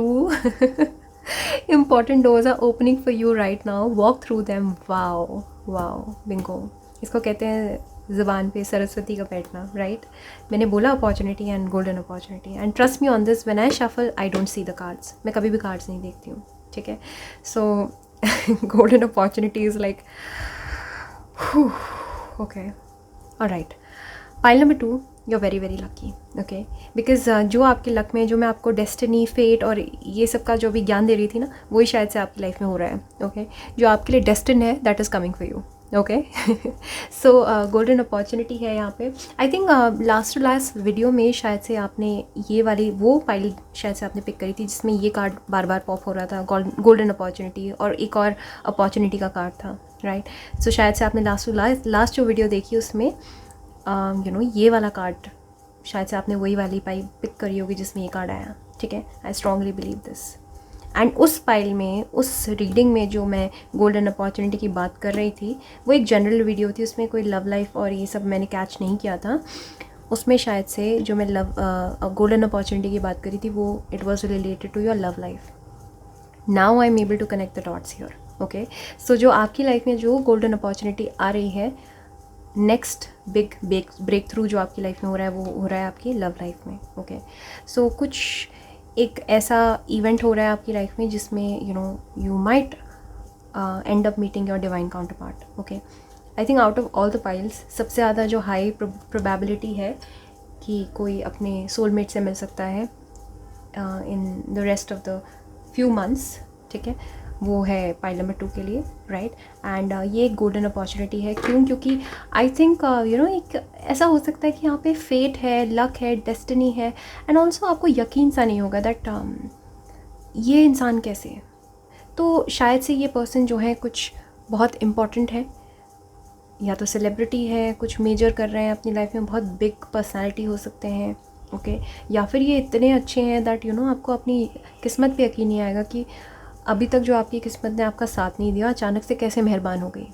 Important doors are opening for you right now. Walk through them. Wow, wow, bingo. इसको कहते हैं ज़बान पे सरस्वती का बैठना, right. मैंने बोला opportunity and golden opportunity, and trust me on this, when I shuffle I don't see the cards. मैं कभी भी कार्ड्स नहीं देखती हूँ, ठीक है। So golden opportunity is like okay alright. Pile number 2, you are very very lucky, okay, because जो आपके लक में, जो मैं आपको डेस्टिनी, फेट और ये सब का जो भी ज्ञान दे रही थी ना, वही शायद से आपकी लाइफ में हो रहा है, ओके। जो आपके लिए डेस्टिन है that is coming for you, okay. So golden opportunity है यहाँ पे। I think last to last video में शायद से आपने ये वाली वो फाइल शायद से आपने पिक करी थी जिसमें ये कार्ड बार बार पॉप हो रहा था, गोल्डन अपॉर्चुनिटी, और एक और अपॉर्चुनिटी का कार्ड था, राइट। सो शायद से आपने लास्ट जो वीडियो देखी उसमें ये वाला कार्ड शायद से आपने वही वाली पाई पिक करी होगी जिसमें ये कार्ड आया, ठीक है। I strongly believe this. And उस फाइल में, उस रीडिंग में जो मैं गोल्डन अपॉर्चुनिटी की बात कर रही थी वो एक जनरल वीडियो थी, उसमें कोई लव लाइफ और ये सब मैंने कैच नहीं किया था। उसमें शायद से जो मैं गोल्डन अपॉर्चुनिटी की बात करी थी वो it was related to your love life. Now I am able to connect the dots here, okay. So जो आपकी लाइफ में जो गोल्डन अपॉर्चुनिटी आ रही है, नेक्स्ट बिग ब्रेक थ्रू जो आपकी लाइफ में हो रहा है वो हो रहा है आपकी लव लाइफ में, ओके। सो कुछ एक ऐसा इवेंट हो रहा है आपकी लाइफ में जिसमें you might end up meeting your divine counter part, okay. I think out of all the piles सबसे ज़्यादा जो हाई प्रोबेबिलिटी है कि कोई अपने सोलमेट से मिल सकता है in the rest of the few months, ठीक है, वो है पाइल नंबर 2 के लिए, राइट। एंड ये एक गोल्डन अपॉर्चुनिटी है। क्यों? क्योंकि आई थिंक एक ऐसा हो सकता है कि यहाँ पे फेट है, लक है, डेस्टिनी है, एंड ऑल्सो आपको यकीन सा नहीं होगा दैट ये इंसान कैसे है। तो शायद से ये पर्सन जो है कुछ बहुत इम्पॉर्टेंट है, या तो सेलिब्रिटी है, कुछ मेजर कर रहे हैं अपनी लाइफ में, बहुत बिग पर्सनैलिटी हो सकते हैं, ओके। या फिर ये इतने अच्छे हैं दैट आपको अपनी किस्मत पे यकीन नहीं आएगा कि अभी तक जो आपकी किस्मत ने आपका साथ नहीं दिया अचानक से कैसे मेहरबान हो गई।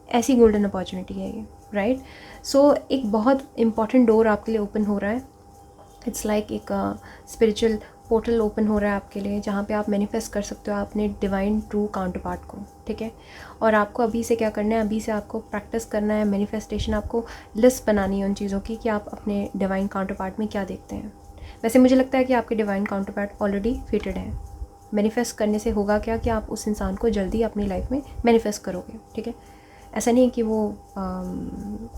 ऐसी गोल्डन अपॉर्चुनिटी है ये, राइट। सो एक बहुत इंपॉर्टेंट डोर आपके लिए ओपन हो रहा है। इट्स लाइक एक स्पिरिचुअल पोर्टल ओपन हो रहा है आपके लिए, जहाँ पे आप मैनिफेस्ट कर सकते हो अपने डिवाइन ट्रू काउंटर पार्ट को, ठीक है। और आपको अभी से क्या करना है, अभी से आपको प्रैक्टिस करना है मैनिफेस्टेशन। आपको लिस्ट बनानी है उन चीज़ों की कि आप अपने डिवाइन काउंटर पार्ट में क्या देखते हैं। वैसे मुझे लगता है कि आपके divine counter part already fitted है। मैनिफेस्ट करने से होगा क्या कि आप उस इंसान को जल्दी अपनी लाइफ में मैनिफेस्ट करोगे, ठीक है। ऐसा नहीं है कि वो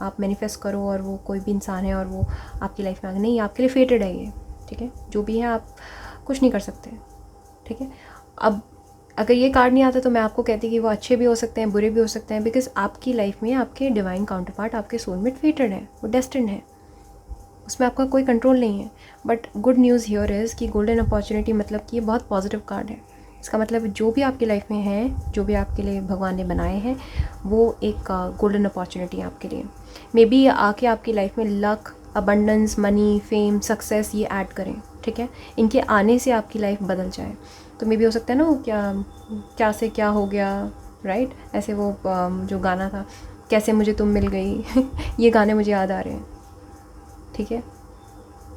आप मैनिफेस्ट करो और वो कोई भी इंसान है और वो आपकी लाइफ में आ गया, नहीं, आपके लिए फेटेड है ये, ठीक है। जो भी है आप कुछ नहीं कर सकते, ठीक है। अब अगर ये कार्ड नहीं आता तो मैं आपको कहती कि वो अच्छे भी हो सकते हैं, बुरे भी हो सकते हैं, बिकॉज आपकी लाइफ में आपके डिवाइन काउंटर पार्ट, आपके सोलमेट फेटेड है, वो डेस्टिन्ड है, उसमें आपका कोई कंट्रोल नहीं है। But good news here is कि गोल्डन अपॉर्चुनिटी मतलब कि ये बहुत पॉजिटिव कार्ड है। इसका मतलब जो भी आपकी लाइफ में है, जो भी आपके लिए भगवान ने बनाए हैं, वो एक गोल्डन अपॉर्चुनिटी है आपके लिए। मे बी आके आपकी लाइफ में luck, abundance, money, fame, success ये ऐड करें, ठीक है। इनके आने से आपकी लाइफ बदल जाए। तो मे बी हो सकता है ना, क्या से क्या हो गया, राइट। ऐसे वो जो गाना था, कैसे मुझे तुम मिल गई ये गाने मुझे याद आ रहे हैं, ठीक है।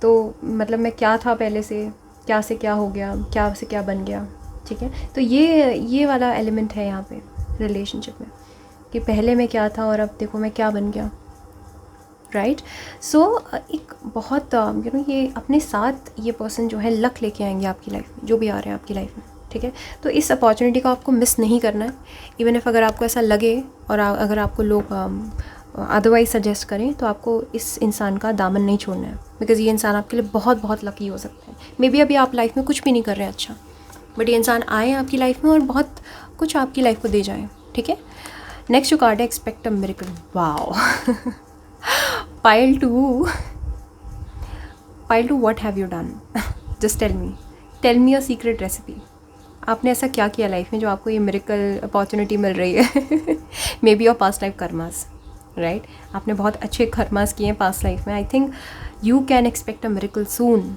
तो मतलब मैं क्या था पहले से क्या हो गया, क्या से क्या बन गया, ठीक है। तो ये वाला एलिमेंट है यहाँ पे रिलेशनशिप में, कि पहले मैं क्या था और अब देखो मैं क्या बन गया, राइट। सो एक बहुत ये अपने साथ ये पर्सन जो है लक लेके आएंगे आपकी लाइफ में, जो भी आ रहे हैं आपकी लाइफ में, ठीक है। तो इस अपॉर्चुनिटी को आपको मिस नहीं करना है, इवन इफ अगर आपको ऐसा लगे और अगर आपको लोग अदरवाइज सजेस्ट करें, तो आपको इस इंसान का दामन नहीं छोड़ना है, बिकॉज़ ये इंसान आपके लिए बहुत बहुत लकी हो सकते हैं। मे बी अभी आप लाइफ में कुछ भी नहीं कर रहे हैं अच्छा, बट ये इंसान आए आपकी लाइफ में और बहुत कुछ आपकी लाइफ को दे जाए, ठीक है। नेक्स्ट जो कार्ड है, expect a miracle. Wow. Pile two, what have you done? Just tell me a secret recipe. आपने ऐसा क्या किया लाइफ में जो आपको ये मिरेकल अपॉर्चुनिटी मिल रही है? मे be your past life karmas, right. आपने बहुत अच्छे कर्मास किए हैं पास्ट लाइफ में। I think you can expect a miracle soon.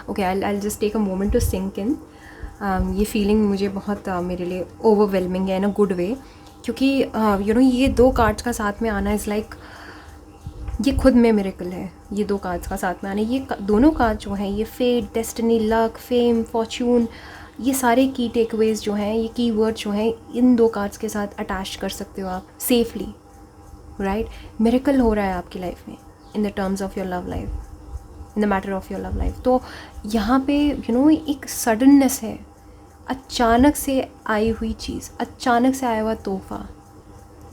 Okay, I just take a moment to sink in. ये फीलिंग मुझे बहुत मेरे लिए ओवरवेलमिंग है इन अ गुड वे, क्योंकि ये दो कार्ड्स का साथ में आना इज़ लाइक ये खुद में मिरेकल है। ये दो कार्ड्स का साथ में आना, ये दोनों कार्ड जो हैं, ये fate, destiny, luck, fame, fortune, ये सारे की टेकअवेज जो हैं, ये की वर्ड जो हैं, इन दो कार्ड्स के साथ अटैच कर सकते हो आप सेफली, राइट। मिरेकल हो रहा है आपकी लाइफ में in the terms of your love life, in the matter of your love life. तो यहाँ पे एक सडननेस है, अचानक से आई हुई चीज़, अचानक से आया हुआ तोहफ़ा।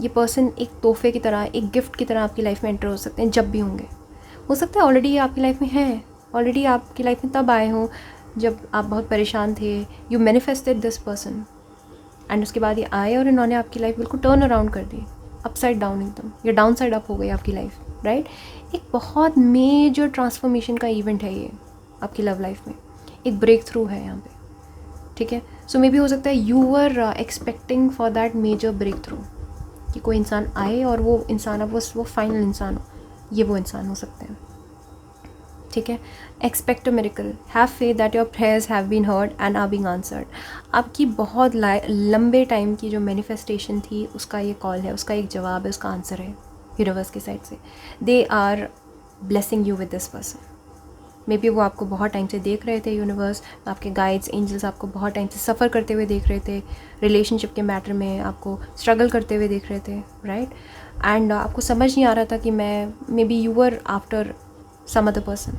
ये पर्सन एक तोहफे की तरह, एक गिफ्ट की तरह आपकी लाइफ में एंटर हो सकते हैं जब भी होंगे। हो सकता है ऑलरेडी आपकी लाइफ में हैं, ऑलरेडी आपकी लाइफ में तब आए हों जब आप बहुत परेशान थे, you manifested this person, and उसके बाद ये आए और इन्होंने आपकी लाइफ बिल्कुल टर्न अराउंड कर दी, अपसाइड डाउन एकदम, या डाउन साइड अप हो गई आपकी लाइफ, राइट। एक बहुत मेजर ट्रांसफॉर्मेशन का इवेंट है ये आपकी लव लाइफ में, एक ब्रेक थ्रू है यहाँ पे, ठीक है। सो मे बी हो सकता है you were expecting for that major breakthrough, कि कोई इंसान आए और वो इंसान अब वो फाइनल इंसान हो, ये वो इंसान हो सकते हैं, ठीक है। Expect a miracle, have faith that your prayers have been heard and are being answered. आपकी बहुत लंबे टाइम की जो मैनिफेस्टेशन थी, उसका ये कॉल है, उसका एक जवाब है, उसका आंसर है यूनिवर्स की साइड से। They are blessing you with this person. May be वो आपको बहुत टाइम से देख रहे थे, यूनिवर्स, आपके गाइड्स, एंजल्स आपको बहुत टाइम से सफ़र करते हुए देख रहे थे, रिलेशनशिप के मैटर में आपको स्ट्रगल करते हुए देख रहे थे, राइट। एंड आपको समझ नहीं आ रहा था कि may B you were after some other person,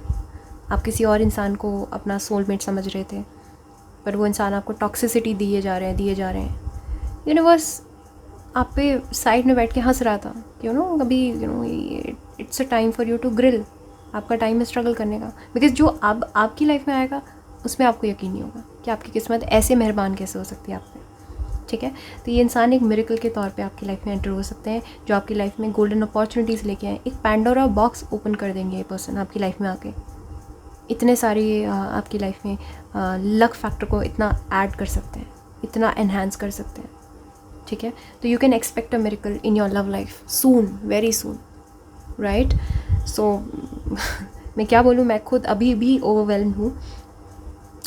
आप किसी और इंसान को अपना सोलमेट समझ रहे थे, पर वो इंसान आपको टॉक्सिसिटी दिए जा रहे हैं। यूनिवर्स आप पे साइड में बैठ के हंस रहा था कि अभी it's a time for you to grill, आपका टाइम है स्ट्रगल करने का, बिकॉज जो अब आपकी लाइफ में आएगा उसमें आपको यकीन नहीं होगा कि आपकी किस्मत ऐसे मेहरबान कैसे हो सकती है आप पे, ठीक है। तो ये इंसान एक मिरेकल के तौर पे आपकी लाइफ में एंटर हो सकते हैं, जो आपकी लाइफ में गोल्डन अपॉर्चुनिटीज़ लेके आए, एक पैंडोरा बॉक्स ओपन कर देंगे ये पर्सन आपकी लाइफ में आके, इतने सारे आपकी लाइफ में लक फैक्टर को इतना ऐड कर सकते हैं, इतना एनहांस कर सकते हैं, ठीक है। तो you can expect a miracle in your love life soon, very soon, right. So मैं क्या बोलूँ, मैं खुद अभी भी ओवरवेल्म्ड हूँ,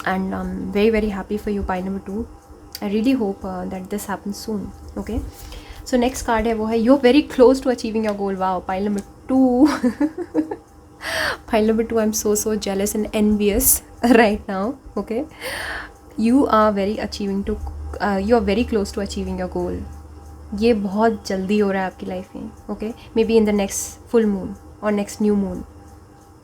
and I am very very happy for you pile number 2। I really hope that this happen soon, okay. So next card है, वो है you are very close to achieving your goal. Wow, pile number 2। Pile number 2, I am so jealous and envious right now, okay. You are very close to achieving your goal. ये बहुत जल्दी हो रहा है आपकी लाइफ में, okay. May be in the next full moon और next new moon,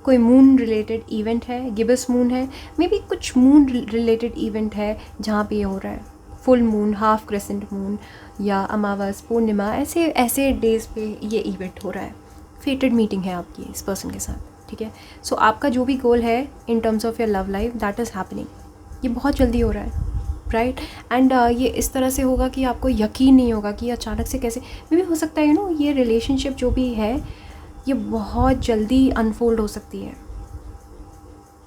कोई मून रिलेटेड इवेंट है, गिबस मून है, मे बी कुछ मून रिलेटेड इवेंट है जहाँ पे ये हो रहा है, full moon, half crescent moon, या अमावस, पूर्णिमा, ऐसे डेज पे ये इवेंट हो रहा है। फेटेड मीटिंग है आपकी इस पर्सन के साथ, ठीक है। सो आपका जो भी गोल है इन terms of your love life, that is happening. ये बहुत जल्दी हो रहा है, राइट। एंड ये इस तरह से होगा कि आपको यकीन नहीं होगा कि अचानक से कैसे, मे भी हो सकता है ये रिलेशनशिप जो भी है ये बहुत जल्दी अनफोल्ड हो सकती है,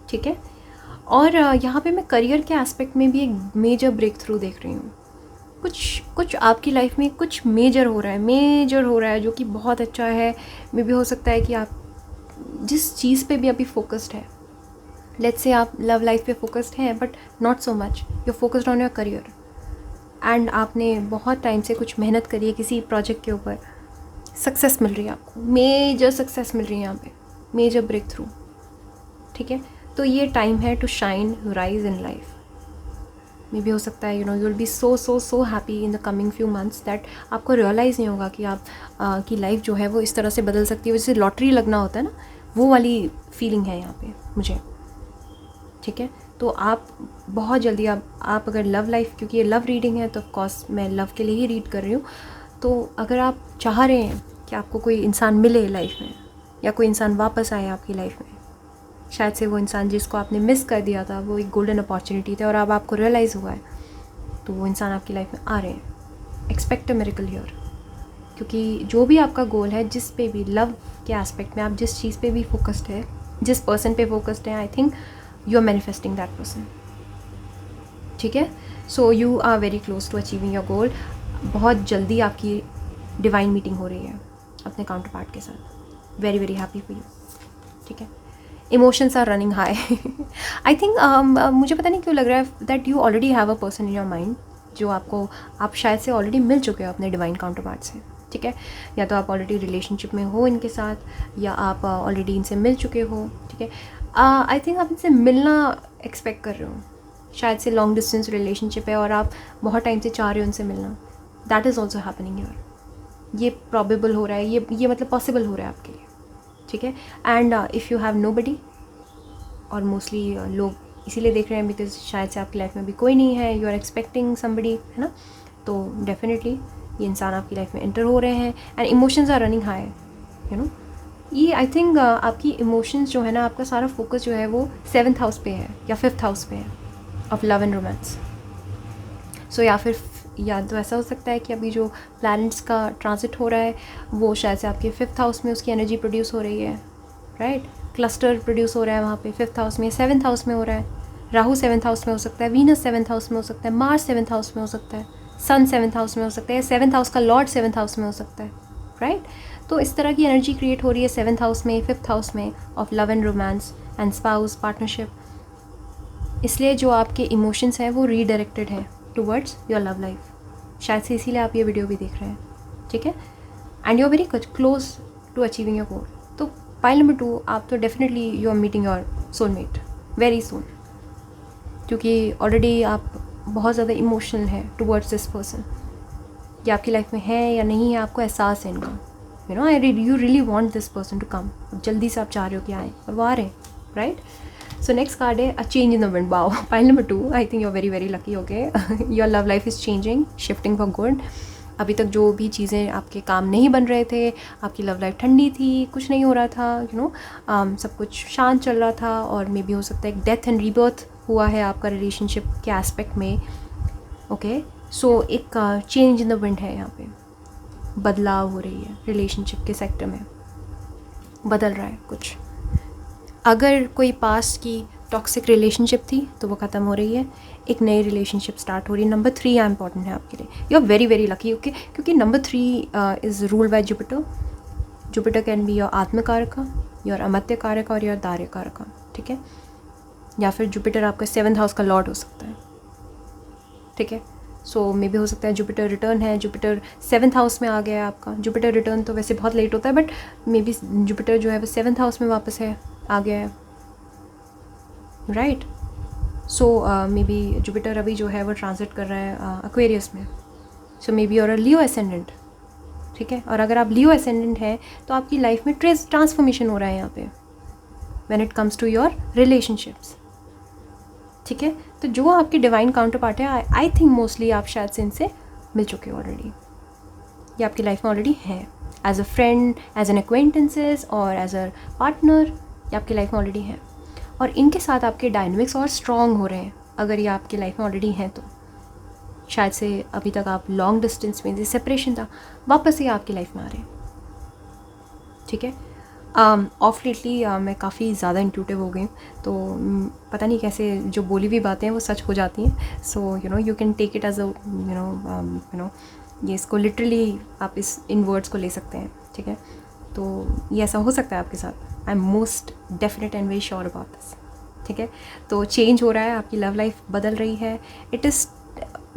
ठीक है। और यहाँ पे मैं करियर के एस्पेक्ट में भी एक मेजर ब्रेक थ्रू देख रही हूँ। कुछ आपकी लाइफ में कुछ मेजर हो रहा है जो कि बहुत अच्छा है। मे भी हो सकता है कि आप जिस चीज़ पे भी अभी फोकस्ड है, लेट्स से आप लव लाइफ पे फोकस्ड हैं but not so much, you focused on your career, and आपने बहुत टाइम से कुछ मेहनत करी है किसी प्रोजेक्ट के ऊपर, सक्सेस मिल रही है आपको, मेजर सक्सेस मिल रही है यहाँ पे, मेजर ब्रेक थ्रू, ठीक है। तो ये टाइम है to shine, rise in life, may B हो सकता है you will be so happy in the coming few months that आपको रियलाइज़ नहीं होगा कि आप की लाइफ जो है वो इस तरह से बदल सकती है, जैसे लॉटरी लगना होता है ना, वो वाली फीलिंग है यहाँ पे मुझे, ठीक है। तो आप बहुत जल्दी आप अगर लव लाइफ, क्योंकि ये लव रीडिंग है तो ऑफकोर्स मैं लव के लिए ही रीड कर रही हूँ, तो अगर आप चाह रहे हैं कि आपको कोई इंसान मिले लाइफ में, या कोई इंसान वापस आए आपकी लाइफ में, शायद से वो इंसान जिसको आपने मिस कर दिया था, वो एक गोल्डन अपॉर्चुनिटी था और अब आपको रियलाइज़ हुआ है, तो वो इंसान आपकी लाइफ में आ रहे हैं। एक्सपेक्ट अ मिरेकल हियर, क्योंकि जो भी आपका गोल है, जिस पे भी लव के एस्पेक्ट में आप जिस चीज़ पे भी फोकस्ड है, जिस पर्सन पे फोकस्ड है, I think you are manifesting that person, ठीक है। So you are very close to achieving your goal. बहुत जल्दी आपकी डिवाइन मीटिंग हो रही है अपने काउंटर पार्ट के साथ। Very very happy for you, ठीक है। Emotions are running high. I think मुझे पता नहीं क्यों लग रहा है that you already have a person in your mind, जो आप शायद से ऑलरेडी मिल चुके हो अपने डिवाइन काउंटर पार्ट से, ठीक है। या तो आप ऑलरेडी रिलेशनशिप में हो इनके साथ, या आप ऑलरेडी इनसे मिल चुके हो, ठीक है। आई थिंक आप इनसे मिलना एक्सपेक्ट कर रहे हो, शायद से लॉन्ग डिस्टेंस रिलेशनशिप है और आप बहुत टाइम से चाह रहे हो उनसे मिलना। That is also happening here. ये प्रॉबेबल हो रहा है, ये मतलब पॉसिबल हो रहा है आपके लिए, ठीक है। And if you have nobody, और मोस्टली लोग इसीलिए देख रहे हैं बिकॉज शायद से आपकी लाइफ में भी कोई नहीं है, यू आर एक्सपेक्टिंग समबडी, है ना, तो डेफिनेटली ये इंसान आपकी लाइफ में एंटर हो रहे हैं and emotions are running high, you know. ये आई थिंक आपकी इमोशंस जो है ना, आपका सारा फोकस जो है वो 7th हाउस पे है या 5th हाउस पे है ऑफ लव एंड रोमांस। सो या तो ऐसा हो सकता है कि अभी जो प्लैनेट्स का ट्रांजिट हो रहा है वो शायद से आपके 5th हाउस में उसकी एनर्जी प्रोड्यूस हो रही है, राइट। क्लस्टर प्रोड्यूस हो रहा है वहाँ पे 5th हाउस में, 7th हाउस में हो रहा है। राहु 7th हाउस में हो सकता है, वीनस 7th हाउस में हो सकता है, मार्स 7th हाउस में हो सकता है, सन 7th हाउस में हो सकता है, 7th हाउस का लॉर्ड 7th हाउस में हो सकता है, राइट। तो इस तरह की एनर्जी क्रिएट हो रही है 7th हाउस में, 5th हाउस में of love and romance and spouse partnership. इसलिए जो आपके इमोशंस हैं वो रीडायरेक्टेड है टुवर्ड्स योर लव लाइफ। शायद से इसीलिए आप ये वीडियो भी देख रहे हैं, ठीक है। And you are very close to achieving your goal. तो पाइल नंबर 2, आप तो definitely you are meeting your soulmate very soon, क्योंकि ऑलरेडी आप बहुत ज़्यादा इमोशनल है टुवर्ड्स दिस पर्सन। ये आपकी लाइफ में है या नहीं है, आपको एहसास है इनका, you know, you really want this person to come. जल्दी से आप चाह रहे हो कि आए, और वो आ रहे हैं, राइट। सो नेक्स्ट कार्ड है a change in the wind. Wow, pile number 2, I think you are very very lucky, okay. Your love life is changing, shifting for good. अभी तक जो भी चीज़ें आपके काम नहीं बन रहे थे, आपकी लव लाइफ ठंडी थी, कुछ नहीं हो रहा था, यू नो, सब कुछ शांत चल रहा था, और मे बी हो सकता है एक डेथ एंड रीबर्थ हुआ है आपका रिलेशनशिप के एस्पेक्ट में, ओके। सो एक चेंज इन द विंड है यहाँ पे, बदलाव हो रही है रिलेशनशिप के सेक्टर में, बदल रहा है कुछ। अगर कोई पास्ट की टॉक्सिक रिलेशनशिप थी तो वो ख़त्म हो रही है, एक नई रिलेशनशिप स्टार्ट हो रही है। नंबर 3 यहाँ इंपॉर्टेंट है आपके लिए, you are very very lucky, okay, क्योंकि number 3 is ruled by Jupiter. Jupiter can be your atmakaraka, your amatyakaraka और योर दार्य कारक, ठीक है। या फिर जुपिटर आपका 7th हाउस का लॉर्ड हो सकता है, ठीक है। सो मे बी हो सकता है जुपिटर रिटर्न है, जुपिटर 7th हाउस में आ गया है आपका। जुपिटर रिटर्न तो वैसे बहुत लेट होता है, बट मे बी जुपिटर जो है वो 7th हाउस में वापस है, आ गया है, right. So may be Jupiter अभी जो है वो ट्रांजिट कर रहा है एक्वेरियस में। सो मे बी और अ लियो एसेंडेंट, ठीक है। और अगर आप लियो एसेंडेंट हैं तो आपकी लाइफ में ट्रांसफॉर्मेशन हो रहा है यहाँ पे when it comes to your relationships, ठीक है। तो जो आपके डिवाइन काउंटर पार्ट है, आई थिंक मोस्टली आप शायद से इनसे मिल चुके हो ऑलरेडी, ये आपकी लाइफ में ऑलरेडी है, as a friend, as an acquaintances और एज अ पार्टनर, ये आपकी लाइफ में ऑलरेडी है। और इनके साथ आपके डायनामिक्स और स्ट्रॉन्ग हो रहे हैं अगर ये आपकी लाइफ में ऑलरेडी हैं तो। शायद से अभी तक आप लॉन्ग डिस्टेंस में, जैसे सेपरेशन था, वापस ये आपकी लाइफ में आ रहे हैं, ठीक है। ऑफ लेटली मैं काफ़ी ज़्यादा इंट्यूटिव हो गई, तो पता नहीं कैसे जो बोली हुई बातें हैं वो सच हो जाती हैं। So you know, you can take it as a you know, ये इसको लिटरली आप इन वर्ड्स को ले सकते हैं, ठीक है। तो ये ऐसा हो सकता है आपके साथ, I am most definite and very sure about this, ठीक है। तो चेंज हो रहा है, आपकी लव लाइफ बदल रही है, it is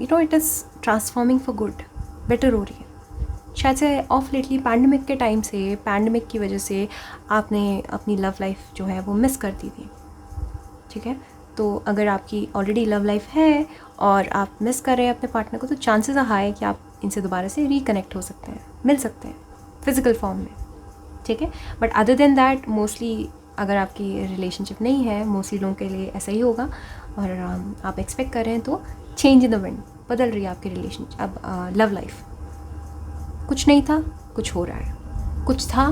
you know, it is transforming for good, better हो रही है। शायद से ऑफ लेटली पैंडमिक के टाइम से, पैंडमिक की वजह से आपने अपनी लव लाइफ जो है वो मिस कर दी थी, ठीक है। तो अगर आपकी ऑलरेडी लव लाइफ है और आप मिस कर रहे हैं अपने पार्टनर को, तो चांसेस आर हाई कि आप इनसे दोबारा से रिकनेक्ट हो सकते हैं, मिल सकते हैं फिज़िकल फॉर्म में, ठीक है। But other than that mostly अगर आपकी रिलेशनशिप नहीं है, मोस्टली लोगों के लिए ऐसा ही होगा। और आप एक्सपेक्ट कर रहे हैं तो चेंज इन द विंड, बदल रही है आपकी रिलेशनशिप। अब लव लाइफ, कुछ नहीं था, कुछ हो रहा है, कुछ था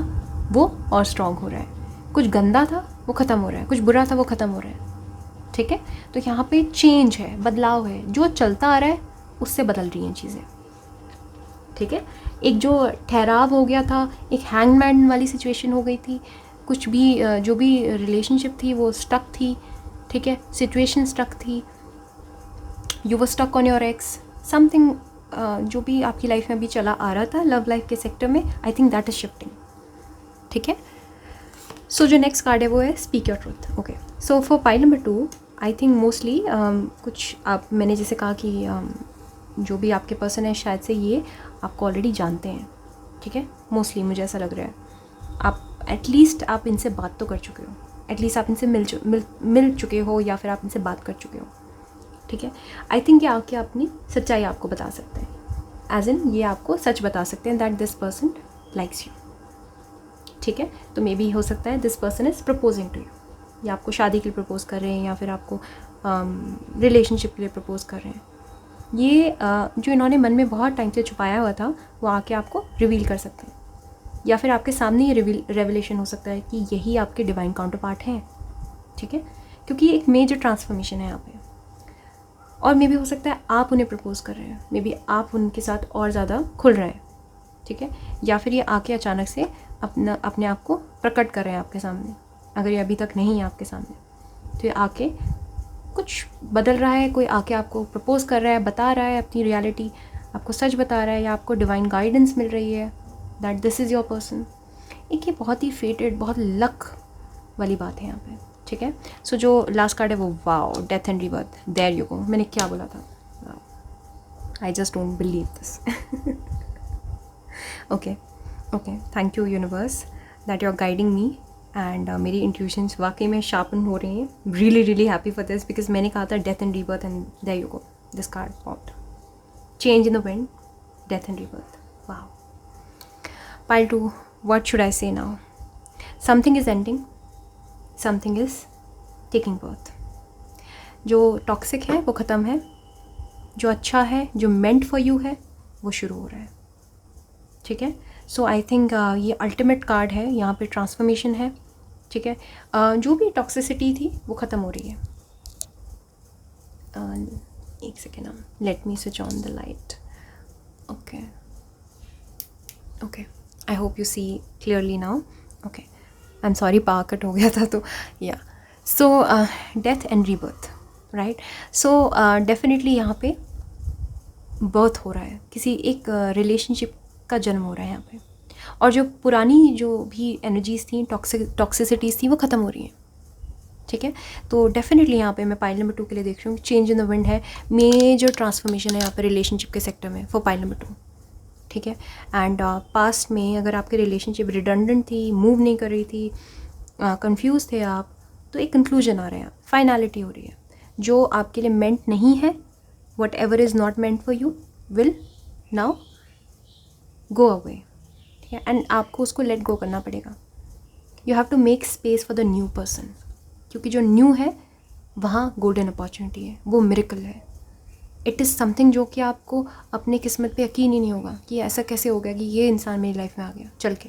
वो और स्ट्रॉन्ग हो रहा है, कुछ गंदा था वो ख़त्म हो रहा है, कुछ बुरा था वो ख़त्म हो रहा है, ठीक है। तो यहाँ पे चेंज है, बदलाव है, जो चलता आ रहा है उससे बदल रही हैं चीज़ें, ठीक है। एक जो ठहराव हो गया था, एक हैंगमैन वाली सिचुएशन हो गई थी, कुछ भी जो भी रिलेशनशिप थी वो स्टक थी, ठीक है, सिचुएशन स्टक थी, you were stuck on your ex something, जो भी आपकी लाइफ में अभी चला आ रहा था लव लाइफ के सेक्टर में, I think that is shifting, ठीक है। सो जो नेक्स्ट कार्ड है वो है speak your truth. Okay, so for pile number 2 I think mostly कुछ आप, मैंने जैसे कहा कि जो भी आपके पर्सन है शायद से ये आपको ऑलरेडी जानते हैं, ठीक है। मोस्टली मुझे ऐसा लग रहा है आप एटलीस्ट आप इनसे बात तो कर चुके हो, एटलीस्ट आप इनसे मिल चुके हो या फिर आप इनसे बात कर चुके हो, ठीक है। आई थिंक ये आके अपनी सच्चाई आपको बता सकते हैं, एज इन ये आपको सच बता सकते हैं that this person likes you, ठीक है। तो मे बी हो सकता है this person is proposing to you, या आपको शादी के लिए प्रपोज कर रहे हैं या फिर आपको रिलेशनशिप के लिए प्रपोज कर रहे हैं। ये जो इन्होंने मन में बहुत टाइम से छुपाया हुआ था वो आके आपको रिवील कर सकते हैं, या फिर आपके सामने ये रेवलेशन हो सकता है कि यही आपके डिवाइन काउंटर पार्ट हैं, ठीक है, क्योंकि ये एक मेजर ट्रांसफॉर्मेशन है यहाँ पे। और मे बी हो सकता है आप उन्हें प्रपोज कर रहे हैं, मे बी आप उनके साथ और ज़्यादा खुल रहे हैं, ठीक है, या फिर ये आके अचानक से अपने आप को प्रकट कर रहे हैं आपके सामने। अगर ये अभी तक नहीं है आपके सामने तो ये आके कुछ बदल रहा है, कोई आके आपको प्रपोज कर रहा है, बता रहा है अपनी रियलिटी, आपको सच बता रहा है, या आपको डिवाइन गाइडेंस मिल रही है that this is your person. एक ये बहुत ही फेटेड, बहुत लक वाली बात है यहाँ पे, ठीक है। सो जो लास्ट कार्ड है वो wow, death and rebirth, there you go, मैंने क्या बोला था, I just don't believe this. Okay okay, thank you universe that you are guiding me, and मेरी इंट्यूशंस वाकई में शार्पन हो रही हैं। Really really happy for this, because मैंने कहा था death and rebirth and there you go, this card popped, change in the wind, death and rebirth, wow. Pile 2, what should I से now? Something is ending, something is taking birth. जो toxic है वो ख़त्म है, जो अच्छा है, जो मेंट फॉर यू है वो शुरू हो रहा है, ठीक है। सो आई थिंक ये अल्टीमेट कार्ड है, यहाँ पे ट्रांसफॉर्मेशन है, ठीक है। जो भी टॉक्सिसिटी थी वो ख़त्म हो रही है। एक second, let me switch on the light. Okay okay, I hope you see clearly now. Okay, I am sorry power cut हो गया था तो या। So death and rebirth, right. So definitely यहाँ पे बर्थ हो रहा है, किसी एक रिलेशनशिप का जन्म हो रहा है यहाँ पे, और जो पुरानी जो भी एनर्जीज़ थी, टॉक्सिसिटीज़ थी, वो ख़त्म हो रही हैं, ठीक है। तो डेफिनेटली यहाँ पे मैं पाइल नंबर 2 के लिए देख रही हूँ, चेंज इन द विंड है, मेजर ट्रांसफॉर्मेशन है यहाँ पे रिलेशनशिप के सेक्टर में फॉर पाइल नंबर 2, ठीक है। एंड पास्ट में अगर आपकी रिलेशनशिप रिडंडेंट थी, मूव नहीं कर रही थी, कंफ्यूज थे आप, तो एक कंक्लूजन आ रहा है, फाइनलिटी हो रही है। जो आपके लिए मेंट नहीं है, whatever is not meant for you will now go away, ठीक है। एंड आपको उसको लेट गो करना पड़ेगा। You have to make space for the new person, क्योंकि जो न्यू है वहाँ गोल्डन अपॉर्चुनिटी है, वो मिरेकल है। इट इज़ समथिंग जो कि आपको अपने किस्मत पे यकीन ही नहीं होगा कि ऐसा कैसे हो गया कि ये इंसान मेरी लाइफ में आ गया चल के,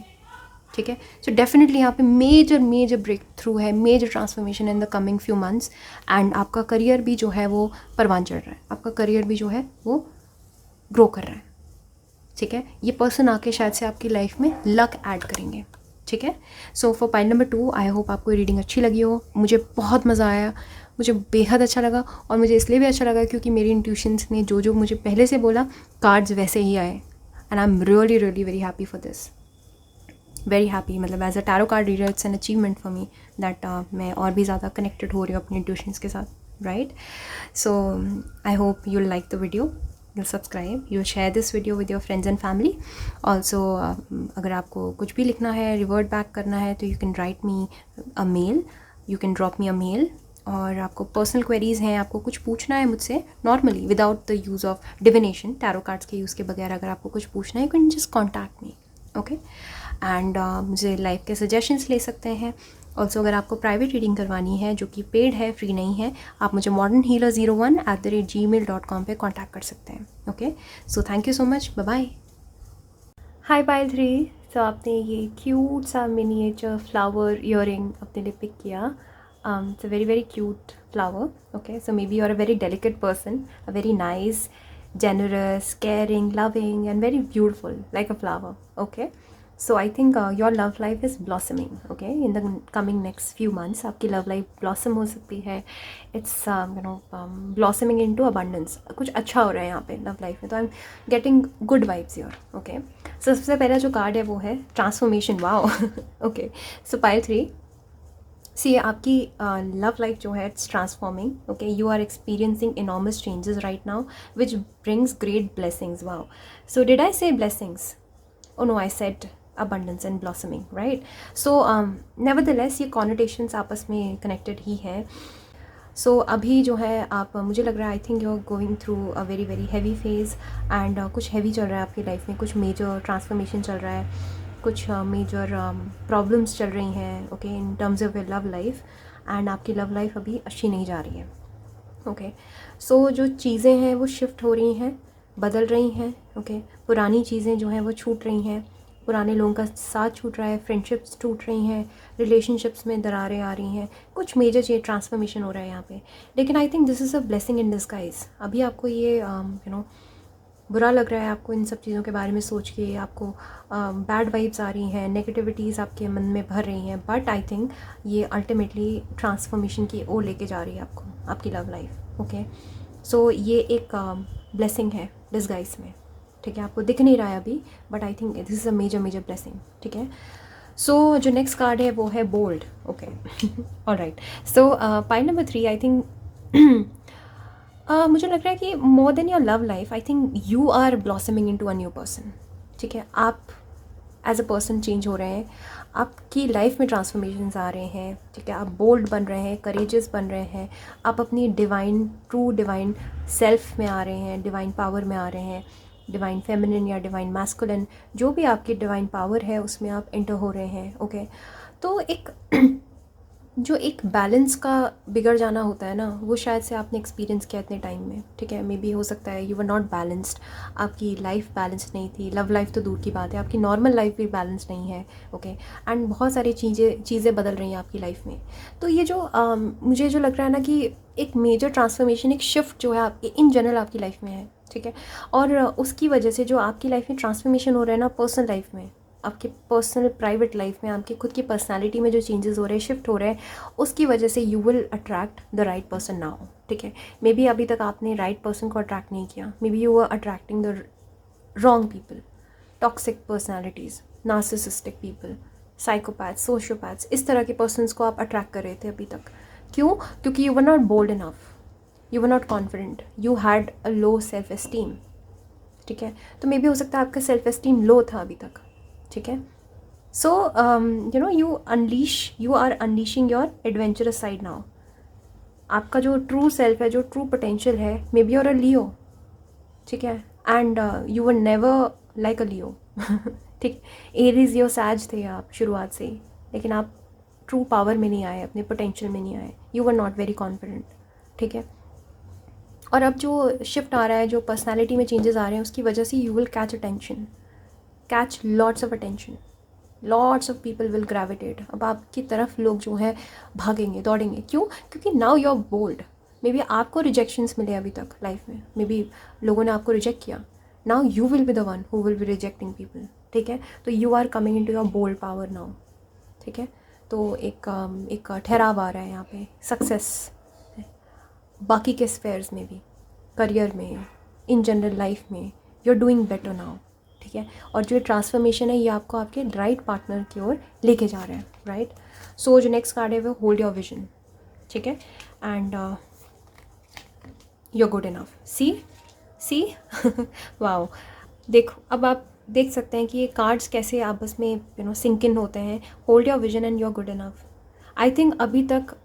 ठीक है। सो डेफिनेटली यहाँ पे मेजर ब्रेक थ्रू है, major transformation in the coming few months. And आपका करियर भी जो है वो परवान चढ़ रहा है, आपका करियर भी जो है वो ग्रो कर रहा है, ठीक है। ये पर्सन आके शायद से आपकी लाइफ में लक ऐड करेंगे, ठीक है। So for pile number 2 I hope आपको रीडिंग अच्छी लगी हो। मुझे बहुत मज़ा आया, मुझे बेहद अच्छा लगा, और मुझे इसलिए भी अच्छा लगा क्योंकि मेरी इंट्यूशंस ने जो मुझे पहले से बोला, कार्ड्स वैसे ही आए, and I am really very happy for this, very happy. मतलब as a tarot card reader it's an achievement for me that मैं और भी ज़्यादा कनेक्टेड हो रही हूँ अपनी इंट्यूशंस के साथ, right. So I hope you like the video, you'll subscribe, you'll share this video with your friends and family also। अगर आपको कुछ भी लिखना है, रिवर्ट बैक करना है, तो you can write me a mail, you can drop me a mail और आपको पर्सनल क्वेरीज़ हैं, आपको कुछ पूछना है मुझसे normally without the use of divination, tarot cards के यूज़ के बगैर अगर आपको कुछ पूछना है, you can just contact me, okay. And मुझे लाइव के सजेशंस ले सकते हैं। ऑल्सो अगर आपको प्राइवेट रीडिंग करवानी है जो कि पेड है, फ्री नहीं है, आप मुझे modernhealer01@gmail.com पे कॉन्टैक्ट कर सकते हैं, okay. So thank you so much, bye bye. Hi pile 3, so आपने ये क्यूट सा मिनिएचर फ्लावर ईयरिंग अपने लिए पिक किया। It's a very cute flower, okay. So may be you are a very delicate person, a very nice, generous, caring, loving and very beautiful like a flower, okay. So I think your love life is blossoming, okay, in the coming next few months आपकी love life blossom हो सकती है। It's blossoming into abundance, कुछ अच्छा हो रहा है यहाँ पे love life में, तो I'm getting good vibes here, okay. So सबसे पहला जो कार्ड है वो है transformation, wow, okay. So pile 3, see आपकी लव लाइफ जो है it's transforming, okay. You are experiencing enormous changes right now which brings great blessings, wow. So did I say blessings? Oh no, I said abundance and blossoming, right? So nevertheless ये connotations आपस में connected ही है। सो अभी जो है आप, मुझे लग रहा है I think you are going through a very heavy phase and कुछ हैवी चल रहा है आपकी लाइफ में, कुछ मेजर ट्रांसफॉर्मेशन चल रहा है, कुछ मेजर प्रॉब्लम्स चल रही हैं, okay, in terms of your love life. And आपकी लव लाइफ अभी अच्छी नहीं जा रही है, ओके। सो जो चीज़ें हैं वो शिफ्ट हो रही हैं, बदल रही हैं, ओके। पुरानी चीज़ें जो हैं वो छूट रही हैं, पुराने लोगों का साथ छूट रहा है, फ्रेंडशिप्स टूट रही हैं, रिलेशनशिप्स में दरारें आ रही हैं, कुछ मेजर चीज़ ट्रांसफॉर्मेशन हो रहा है यहाँ पे। लेकिन आई think this is a blessing in disguise. अभी आपको ये यू नो बुरा लग रहा है, आपको इन सब चीज़ों के बारे में सोच के, आपको बैड वाइब्स आ रही हैं, नेगेटिविटीज़ आपके मन में भर रही हैं, बट आई थिंक ये अल्टीमेटली ट्रांसफॉर्मेशन की ओर लेके जा रही है आपको, आपकी लव लाइफ, ओके। सो ये एक ब्लेसिंग है डिस्गाइज में, ठीक है। आपको दिख नहीं रहा है अभी, but I think this is a major blessing, ठीक है। सो जो नेक्स्ट कार्ड है वो है bold, okay, alright. So pile number 3, I think मुझे लग रहा है कि more than your love life, I think you are blossoming into a new person, ठीक है। आप एज अ पर्सन चेंज हो रहे हैं, आपकी लाइफ में ट्रांसफॉर्मेशंस आ रहे हैं, ठीक है। आप बोल्ड बन रहे हैं, करेजियस बन रहे हैं, आप अपनी डिवाइन, ट्रू डिवाइन सेल्फ में आ रहे हैं, डिवाइन पावर में आ रहे हैं, डिवाइन फेमिनिन या डिवाइन मैस्कुलिन, जो भी आपकी डिवाइन पावर है उसमें आप एंटर हो रहे हैं, ओके। तो एक जो एक बैलेंस का बिगड़ जाना होता है ना, वो शायद से आपने एक्सपीरियंस किया इतने टाइम में, ठीक है। मे बी हो सकता है यू वर नॉट बैलेंस्ड, आपकी लाइफ बैलेंस नहीं थी, लव लाइफ तो दूर की बात है, आपकी नॉर्मल लाइफ भी बैलेंस नहीं है, ओके। एंड बहुत सारी चीज़ें बदल रही हैं आपकी लाइफ में। तो ये जो मुझे जो लग रहा है ना कि एक मेजर ट्रांसफॉर्मेशन, एक शिफ्ट जो है आपकी इन जनरल आपकी लाइफ में है, ठीक है। और उसकी वजह से जो आपकी लाइफ में ट्रांसफॉर्मेशन हो रहा है ना, पर्सनल लाइफ में, आपके पर्सनल प्राइवेट लाइफ में, आपकी खुद की पर्सनालिटी में जो चेंजेस हो रहे हैं, शिफ्ट हो रहे हैं, उसकी वजह से you will attract the right person now, ठीक है। मे बी अभी तक आपने राइट पर्सन को अट्रैक्ट नहीं किया, may B you are attracting the wrong people, toxic personalities, narcissistic people, psychopaths, sociopaths, इस तरह के पर्सनस को आप अट्रैक्ट कर रहे थे अभी तक। क्यों? क्योंकि you were not bold enough, you were not confident, you had a low self esteem, ठीक है। तो मे बी हो सकता है आपका सेल्फ एस्टीम लो था अभी तक, ठीक है। So you know you are unleashing your adventurous side now. आपका जो ट्रू सेल्फ है, जो ट्रू पोटेंशियल है, मे बी और अ लियो, ठीक है। And you were never like a Leo, ठीक। एरीज यो सैज थे आप शुरुआत से ही, लेकिन आप ट्रू पावर में नहीं आए, अपने पोटेंशियल में नहीं आए, you were not very confident, ठीक है। और अब जो शिफ्ट आ रहा है, जो पर्सनैलिटी में चेंजेस आ रहे हैं, उसकी वजह से you will catch attention, catch lots of attention, lots of people will gravitate. अब आपकी तरफ लोग जो है भागेंगे, दौड़ेंगे। क्यों? क्योंकि now you are bold. May B आपको रिजेक्शंस मिले अभी तक लाइफ में, मे बी लोगों ने आपको रिजेक्ट किया, now you will be the one who will be rejecting people, ठीक है। तो you are coming in to your bold power now, ठीक है। तो एक ठहराव आ रहा है यहाँ पे, सक्सेस बाकी के स्फेयर्स में भी, करियर में, इन जनरल लाइफ में, you are doing better now, ठीक है। और जो ट्रांसफॉर्मेशन है ये आपको आपके राइट पार्टनर की ओर लेके जा रहे हैं, राइट। सो जो नेक्स्ट कार्ड है वो होल्ड योर विजन, ठीक है। And you are good enough, see wow. देखो, अब आप देख सकते हैं कि ये कार्ड्स कैसे आपस में सिंक इन होते हैं। Hold your vision and you are good enough. I think अभी तक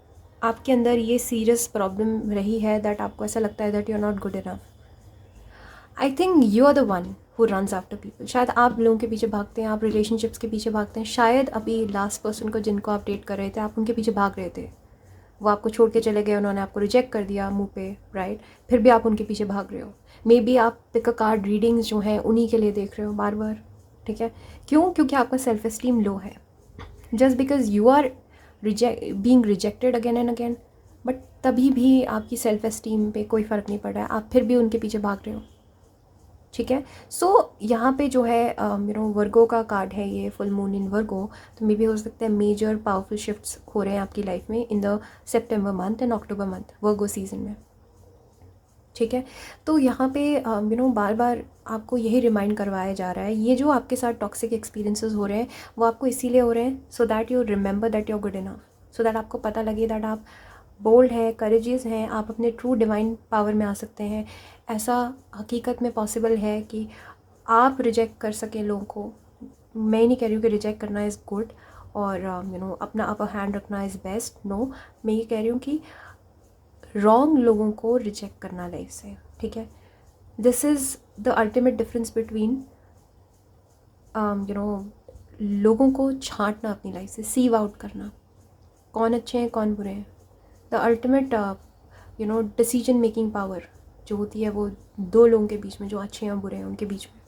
आपके अंदर ये सीरियस प्रॉब्लम रही है दैट आपको ऐसा लगता है that you are not good enough. I think you are the one who runs after people. शायद आप लोगों के पीछे भागते हैं, आप रिलेशनशिप्स के पीछे भागते हैं। शायद अभी लास्ट पर्सन को जिनको आप डेट कर रहे थे, आप उनके पीछे भाग रहे थे, वो आपको छोड़ के चले गए, उन्होंने आपको रिजेक्ट कर दिया मुंह पे, राइट? फिर भी आप उनके पीछे भाग रहे हो। मे बी आप पिक अ कार्ड रीडिंग्स जो हैं उन्हीं के लिए देख रहे हो बार बार, ठीक है? क्यों? क्योंकि आपका सेल्फ एस्टीम लो है। Just because you are being rejected again and again, but तभी भी आपकी सेल्फ एस्टीम पे कोई फ़र्क नहीं पड़ रहा है, आप फिर भी उनके पीछे भाग रहे हो, ठीक है? सो यहाँ पे जो है वर्गो का कार्ड है, ये फुल मून इन वर्गो, तो मे बी हो सकता है मेजर पावरफुल शिफ्ट्स हो रहे हैं आपकी लाइफ में in the September month and October month, Virgo season में, ठीक है? तो यहाँ पे बार बार आपको यही रिमाइंड करवाया जा रहा है, ये जो आपके साथ टॉक्सिक एक्सपीरियंसेस हो रहे हैं वो आपको इसीलिए हो रहे हैं so that you remember that you are good enough, so that आपको पता लगे दैट आप बोल्ड है, करेजियस हैं, आप अपने ट्रू डिवाइन पावर में आ सकते हैं। ऐसा हकीकत में पॉसिबल है कि आप रिजेक्ट कर सकें लोगों को। मैं नहीं कह रही हूँ कि रिजेक्ट करना इज़ गुड और अपना अपर हैंड रखना इज़ बेस्ट, नो। मैं ये कह रही हूँ कि रॉन्ग लोगों को रिजेक्ट करना लाइफ से, ठीक है? This is the ultimate difference between लोगों को छांटना अपनी लाइफ से, सीव आउट करना, कौन अच्छे हैं कौन बुरे हैं। The ultimate decision making power जो होती है वो दो लोगों के बीच में, जो अच्छे हैं बुरे हैं उनके बीच में,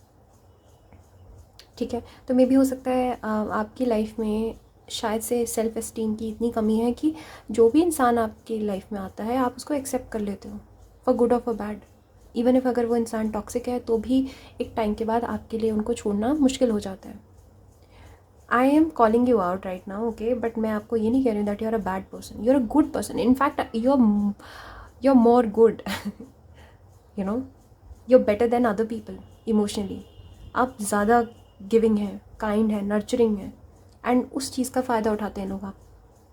ठीक है? तो मे भी हो सकता है आपकी लाइफ में शायद से सेल्फ एस्टीम की इतनी कमी है कि जो भी इंसान आपकी लाइफ में आता है आप उसको एक्सेप्ट कर लेते हो फॉर गुड और फॉर बैड। इवन इफ अगर वो इंसान टॉक्सिक है तो भी एक टाइम के बाद आपके लिए उनको छोड़ना मुश्किल हो जाता है। I am calling you out right now, okay? But मैं आपको ये नहीं कह रही हूँ that you are a bad person, you are a good person. In fact you are more good, you are better than other people emotionally. आप ज़्यादा giving हैं, काइंड है, नर्चरिंग है, एंड उस चीज़ का फ़ायदा उठाते हैं लोग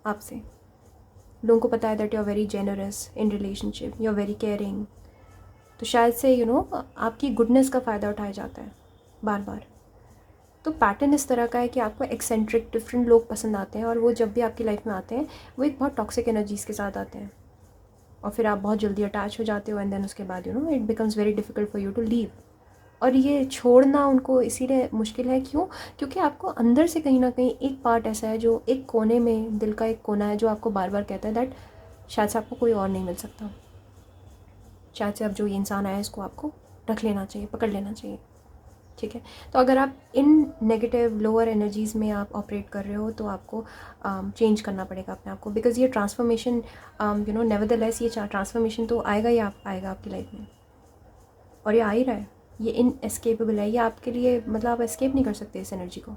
आपसे। लोगों को पता है that you are very generous in relationship, you are very caring, तो शायद से आपकी गुडनेस का फ़ायदा उठाया जाता है बार बार। तो पैटर्न इस तरह का है कि आपको एक्सेंट्रिक डिफरेंट लोग पसंद आते हैं, और वो जब भी आपकी लाइफ में आते हैं वो एक बहुत टॉक्सिक एनर्जीज़ के साथ आते हैं, और फिर आप बहुत जल्दी अटैच हो जाते हो, एंड देन उसके बाद it becomes very difficult for you to leave. और ये छोड़ना उनको इसीलिए मुश्किल है, क्यों? क्योंकि आपको अंदर से कहीं ना कहीं एक पार्ट ऐसा है, जो एक कोने में, दिल का एक कोना है, जो आपको बार बार कहता है दैट शायद से आपको कोई और नहीं मिल सकता, शायद से अब जो ये इंसान आया इसको आपको रख लेना चाहिए, पकड़ लेना चाहिए, ठीक है? तो अगर आप इन नेगेटिव लोअर एनर्जीज़ में आप ऑपरेट कर रहे हो तो आपको चेंज करना पड़ेगा अपने आप को, बिकॉज ये ट्रांसफॉर्मेशन नेवरदलेस ये ट्रांसफॉर्मेशन तो आएगा ही आएगा आपकी लाइफ में, और ये आ ही रहा है, ये इनएस्केपेबल है, ये आपके लिए मतलब आप एस्केप नहीं कर सकते इस एनर्जी को,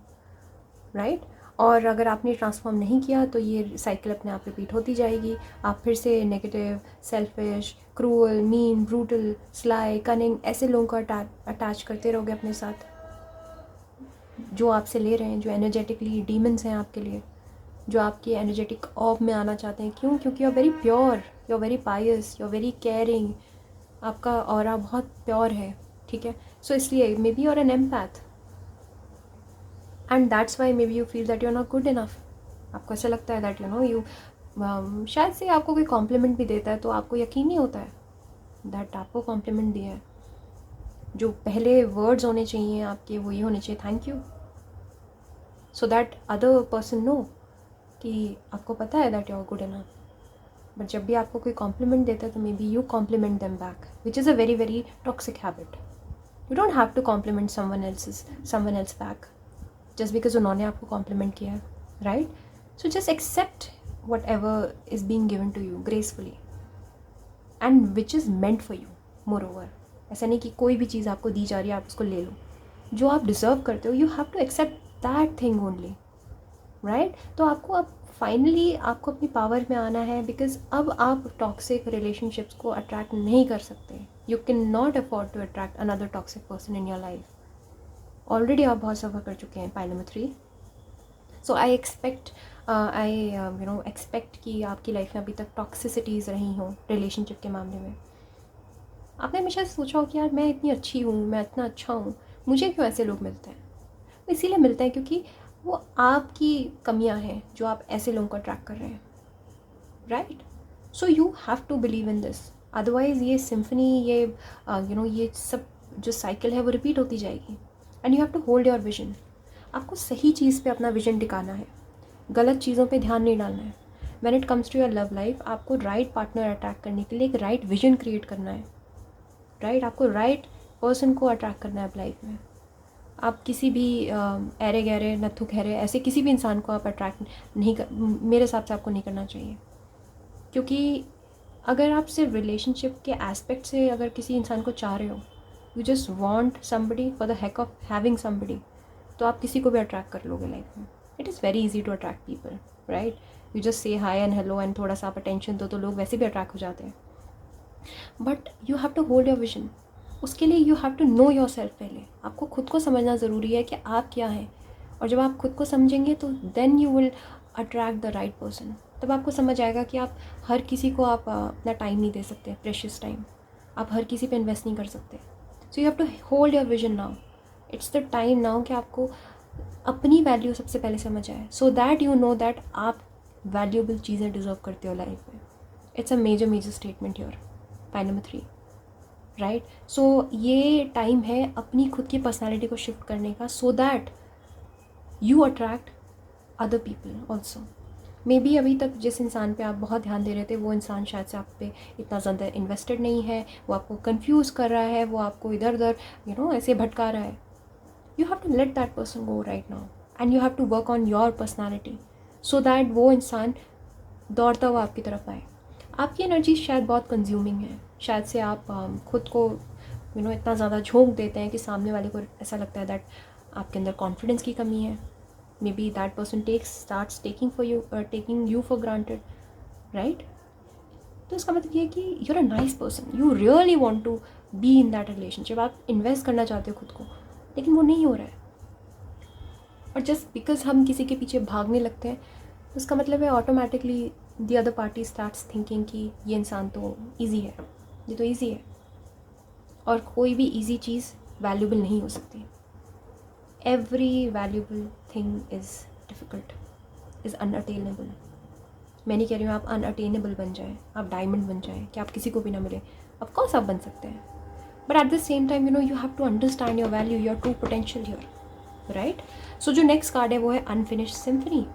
राइट? और अगर आपने ट्रांसफॉर्म नहीं किया तो ये साइकिल अपने आप रिपीट होती जाएगी। आप फिर से negative, selfish, cruel, mean, brutal, sly, cunning ऐसे लोगों को अटैच करते रहोगे अपने साथ, जो आपसे ले रहे हैं, जो एनर्जेटिकली डीमंस हैं आपके लिए, जो आपकी एनर्जेटिक ऑब में आना चाहते हैं। क्यों? क्योंकि you are very pure, you are very pious, you are very caring, आपका ऑरा बहुत प्योर है, ठीक है? सो इसलिए may be you are an empath, and that's why may be you feel that you are not good enough. आपको ऐसा लगता है दैट शायद से आपको कोई कॉम्प्लीमेंट भी देता है तो आपको यकीन नहीं होता है दैट आपको कॉम्प्लीमेंट दिया है। जो पहले वर्ड्स होने चाहिए आपके वो ये होने चाहिए, thank you, so that other person know कि आपको पता है that you are good enough. But जब भी आपको कोई कॉम्प्लीमेंट देता है तो may be you compliment them back, which is a very very toxic habit. You don't have to compliment someone else back just because उन्होंने आपको कॉम्प्लीमेंट किया है, right? So just accept whatever is being given to you gracefully and which is meant for you. More over, ऐसा नहीं कि कोई भी चीज़ आपको दी जा रही है आप उसको ले लो, जो आप डिज़र्व करते हो you have to accept that thing only, right? तो आपको अब फाइनली आपको अपनी पावर में आना है, बिकॉज अब आप टॉक्सिक रिलेशनशिप्स को अट्रैक्ट नहीं कर सकते। You can not afford to attract another toxic person in your life. Already आप बहुत सफ़र कर चुके हैं pile number 3। So I expect कि आपकी लाइफ में अभी तक टॉक्सिसिटीज़ रही हों रिलेशनशिप के मामले में। आपने हमेशा सोचा हो कि यार मैं इतनी अच्छी हूँ, मैं इतना अच्छा हूँ, मुझे क्यों ऐसे लोग मिलते हैं? इसीलिए मिलते हैं क्योंकि वो आपकी कमियां हैं जो आप ऐसे लोगों को अट्रैक्ट कर रहे हैं, right? So you have to believe in this, otherwise ये सिम्फनी, ये ये सब जो साइकिल है वो रिपीट होती जाएगी. And you have to hold your vision. आपको सही चीज़ पे अपना विजन टिकाना है, गलत चीज़ों पे ध्यान नहीं डालना है. When it comes to your love life, आपको राइट पार्टनर अट्रैक्ट करने के लिए एक राइट विजन क्रिएट करना है. राइट, आपको राइट पर्सन को अट्रैक्ट करना है लाइफ में. आप किसी भी ऐरे गहरे नत्थु खैरे ऐसे किसी भी इंसान को आप अट्रैक्ट नहीं कर, मेरे हिसाब से आपको नहीं करना चाहिए. क्योंकि अगर आप सिर्फ रिलेशनशिप के एस्पेक्ट से अगर किसी इंसान को चाह रहे हो, you just want somebody for the heck of having somebody, तो आप किसी को भी अट्रैक्ट कर लोगे लाइफ में. It is very easy to attract people, right. You just say hi and hello and थोड़ा सा आप अटेंशन दो तो लोग वैसे भी अट्रैक्ट हो जाते हैं. But you have to hold your vision. उसके लिए you have to know yourself. पहले आपको खुद को समझना ज़रूरी है कि आप क्या हैं. और जब आप खुद को समझेंगे तो then you will attract the right person. तब आपको समझ आएगा कि आप हर किसी को आप अपना टाइम नहीं दे सकते, प्रेशियस टाइम. आप हर किसी पे इन्वेस्ट नहीं कर सकते. So you have to hold your vision now. It's the time now कि आपको अपनी वैल्यू सबसे पहले समझ आए, so that you know that आप वैल्यूबल चीज़ें डिज़र्व करते हो लाइफ में. It's a major statement your point number 3, right. So ये टाइम है अपनी खुद की पर्सनैलिटी को शिफ्ट करने का, सो that you attract other people also. May be अभी तक जिस इंसान पे आप बहुत ध्यान दे रहे थे वो इंसान शायद से आप पे इतना ज़्यादा इन्वेस्टेड नहीं है, वो आपको कंफ्यूज कर रहा है, वो आपको इधर उधर ऐसे भटका रहा है. You have to let that person go right now and you have to work on your personality so that वो इंसान दौड़ता हुआ आपकी तरफ आए. आपकी एनर्जी शायद बहुत कंज्यूमिंग है, शायद से आप खुद को इतना ज़्यादा झोंक देते हैं कि सामने वाले को ऐसा लगता है दैट आपके अंदर कॉन्फिडेंस की कमी है. May be that person starts taking you for granted, right. तो इसका मतलब ये है कि you are a nice person, you really want to be in that relationship. आप इन्वेस्ट करना चाहते हो खुद को, लेकिन वो नहीं हो रहा है. और जस्ट बिकॉज हम किसी के पीछे भागने लगते हैं, उसका मतलब है automatically the other party starts thinking कि ये इंसान तो ईजी है, ये तो ईजी है. और कोई भी ईजी चीज़ वैल्यूबल नहीं हो सकती. Every valuable thing is difficult, is unattainable. मैं नहीं कह रही हूँ आप अनअटेनेबल बन जाएँ, आप डायमंड बन जाएँ कि आप किसी को भी ना मिले. ऑफ कोर्स आप बन सकते हैं, but at the same time you have to understand your value, your true potential here, right. So जो नेक्स्ट कार्ड है वो है unfinished symphony.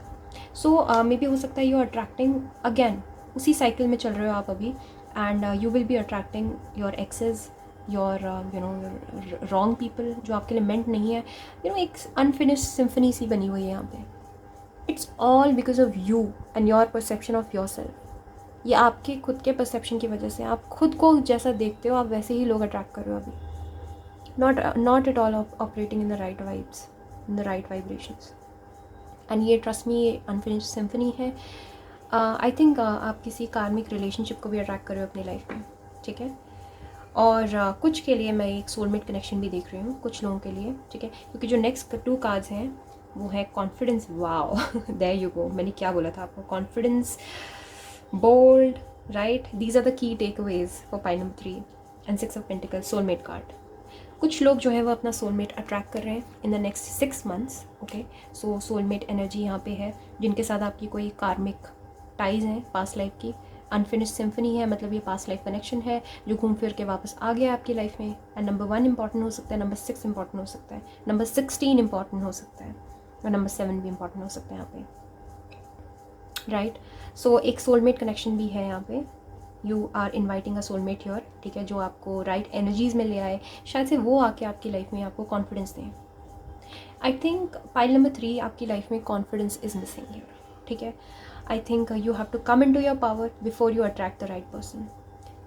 So may be हो सकता है यू अट्रैक्टिंग अगेन, उसी साइकिल में चल रहे हो आप अभी, and you will be attracting your exes, your wrong people जो आपके लिए मेंट नहीं है. एक अनफिनिश्ड सिम्फनी सी बनी हुई है यहाँ पे. It's all because of you and your perception of your self. ये आपके खुद के परसेप्शन की वजह से, आप खुद को जैसा देखते हो आप वैसे ही लोग अट्रैक्ट कर रहे हो अभी. Not at all operating in the right vibes, in the right vibrations. And ये ट्रस्ट मी, ये अनफिनिश्ड सिम्फनी है. आई थिंक आप किसी कार्मिक रिलेशनशिप को भी अट्रैक्ट कर रहे हो अपनी लाइफ में, ठीक है. और कुछ के लिए मैं एक सोलमेट कनेक्शन भी देख रही हूँ कुछ लोगों के लिए, ठीक है. क्योंकि जो नेक्स्ट 2 कार्ड्स हैं वो है confidence. Wow, there you go. मैंने क्या बोला था आपको, confidence, bold, right. These are the key takeaways for point number 3 and 6 of pentacles, soulmate card. कुछ लोग जो है वो अपना सोलमेट अट्रैक्ट कर रहे हैं इन the next 6 months, okay. So soulmate energy यहाँ पे है, जिनके साथ आपकी कोई कार्मिक टाइज हैं पास्ट लाइफ की. अनफिनिश्ड सिम्फनी है, मतलब ये पास्ट लाइफ कनेक्शन है जो घूम फिर के वापस आ गया आपकी लाइफ में. एंड नंबर 1 इंपॉर्टेंट हो सकता है, नंबर 6 इंपॉर्टेंट हो सकता है, नंबर 16 इंपॉर्टेंट हो सकता है, और नंबर 7 भी इंपॉर्टेंट हो सकता है यहाँ पे, राइट. सो एक सोलमेट कनेक्शन भी है यहाँ पे. You are inviting a soulmate your, ठीक है, जो आपको राइट एनर्जीज़ में ले आए. शायद से वो आके आपकी लाइफ में आपको कॉन्फिडेंस दें. आई थिंक पाइल नंबर 3 आपकी लाइफ में कॉन्फिडेंस इज मिसिंग हियर, ठीक है. I think you have to come in to your power before you attract the right person,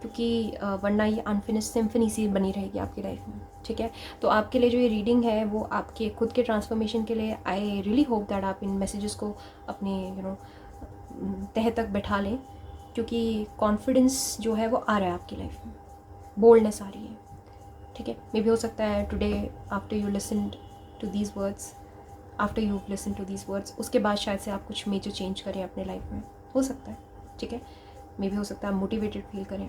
क्योंकि वरना ये अनफिनिश्ड सिम्फनी सी बनी रहेगी आपकी लाइफ में, ठीक है. तो आपके लिए जो ये रीडिंग है वो आपके खुद के ट्रांसफॉर्मेशन के लिए. आई रियली होप दैट आप इन मैसेजेस को अपने तह तक बैठा लें, क्योंकि कॉन्फिडेंस जो है वो आ रहा है आपकी लाइफ में, बोल्डनेस आ रही है, ठीक है. मे भी हो सकता है today after you listen to these words, after you listen to these words, उसके बाद शायद से आप कुछ मेजर चेंज करें अपने लाइफ में, हो सकता है, ठीक है. मे भी हो सकता है आप मोटिवेटेड फील करें.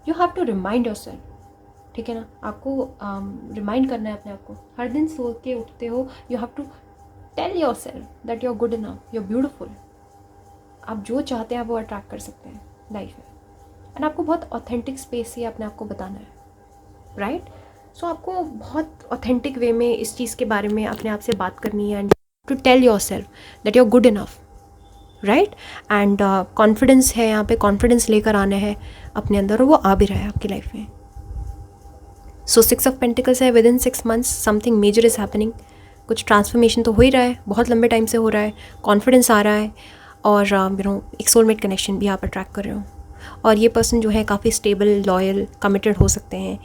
You have to remind yourself, ठीक है ना. आपको रिमाइंड करना है अपने आप को हर दिन सो के उठते हो. You have to tell yourself that you are good enough, you are beautiful. आप जो चाहते हैं वो अट्रैक्ट कर सकते हैं. लाइफ में, एंड आपको बहुत ऑथेंटिक स्पेस से अपने आप को बताना है, राइट? सो आपको बहुत ऑथेंटिक वे में इस चीज़ के बारे में अपने आप से बात करनी है, and to tell yourself that you are good enough, right? And confidence है यहाँ पे, कॉन्फिडेंस लेकर आना है अपने अंदर, और वो आ भी रहा है आपकी लाइफ में. सो 6 ऑफ पेंटिकल्स है, within 6 months something major is happening. कुछ ट्रांसफॉर्मेशन तो हो ही रहा है, बहुत लंबे टाइम से हो रहा है, कॉन्फिडेंस आ रहा है, और एक सोलमेट कनेक्शन भी आप अट्रैक्ट कर रहे हो. और ये पर्सन जो है काफ़ी स्टेबल, लॉयल, कमिटेड हो सकते हैं,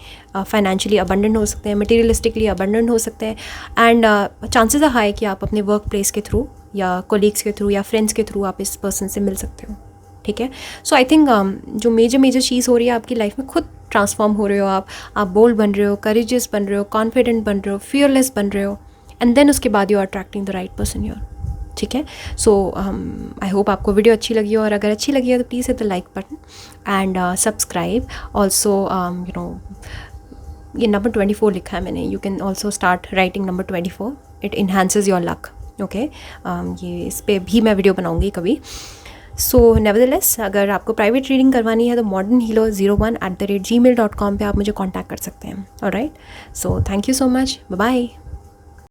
फाइनेंशियली अबंडेंट हो सकते हैं, मटेरियलिस्टिकली अबंडेंट हो सकते हैं, एंड चांसेस आर हाई कि आप अपने वर्क प्लेस के थ्रू या कोलीग्स के थ्रू या फ्रेंड्स के थ्रू आप इस पर्सन से मिल सकते हो, ठीक है? सो आई थिंक जो मेजर चीज़ हो रही है आपकी लाइफ में, खुद ट्रांसफॉर्म हो रहे हो आप बोल्ड बन रहे हो, करेजियस बन रहे हो, कॉन्फिडेंट बन रहे हो, फियरलेस बन रहे हो, एंड देन उसके बाद you are attracting the right person your, ठीक है? सो आई होप आपको वीडियो अच्छी लगी हो, और अगर अच्छी लगी है तो please hit the like button and subscribe also. ये नंबर 24 लिखा है मैंने, you can also start writing number 24, it enhances your luck, okay? ये इस पर भी मैं वीडियो बनाऊंगी कभी. सो नेवरदलेस, अगर आपको प्राइवेट रीडिंग करवानी है तो modernhealer01@gmail.com पे आप मुझे कॉन्टैक्ट कर सकते हैं. Alright, so thank you so much, bye bye.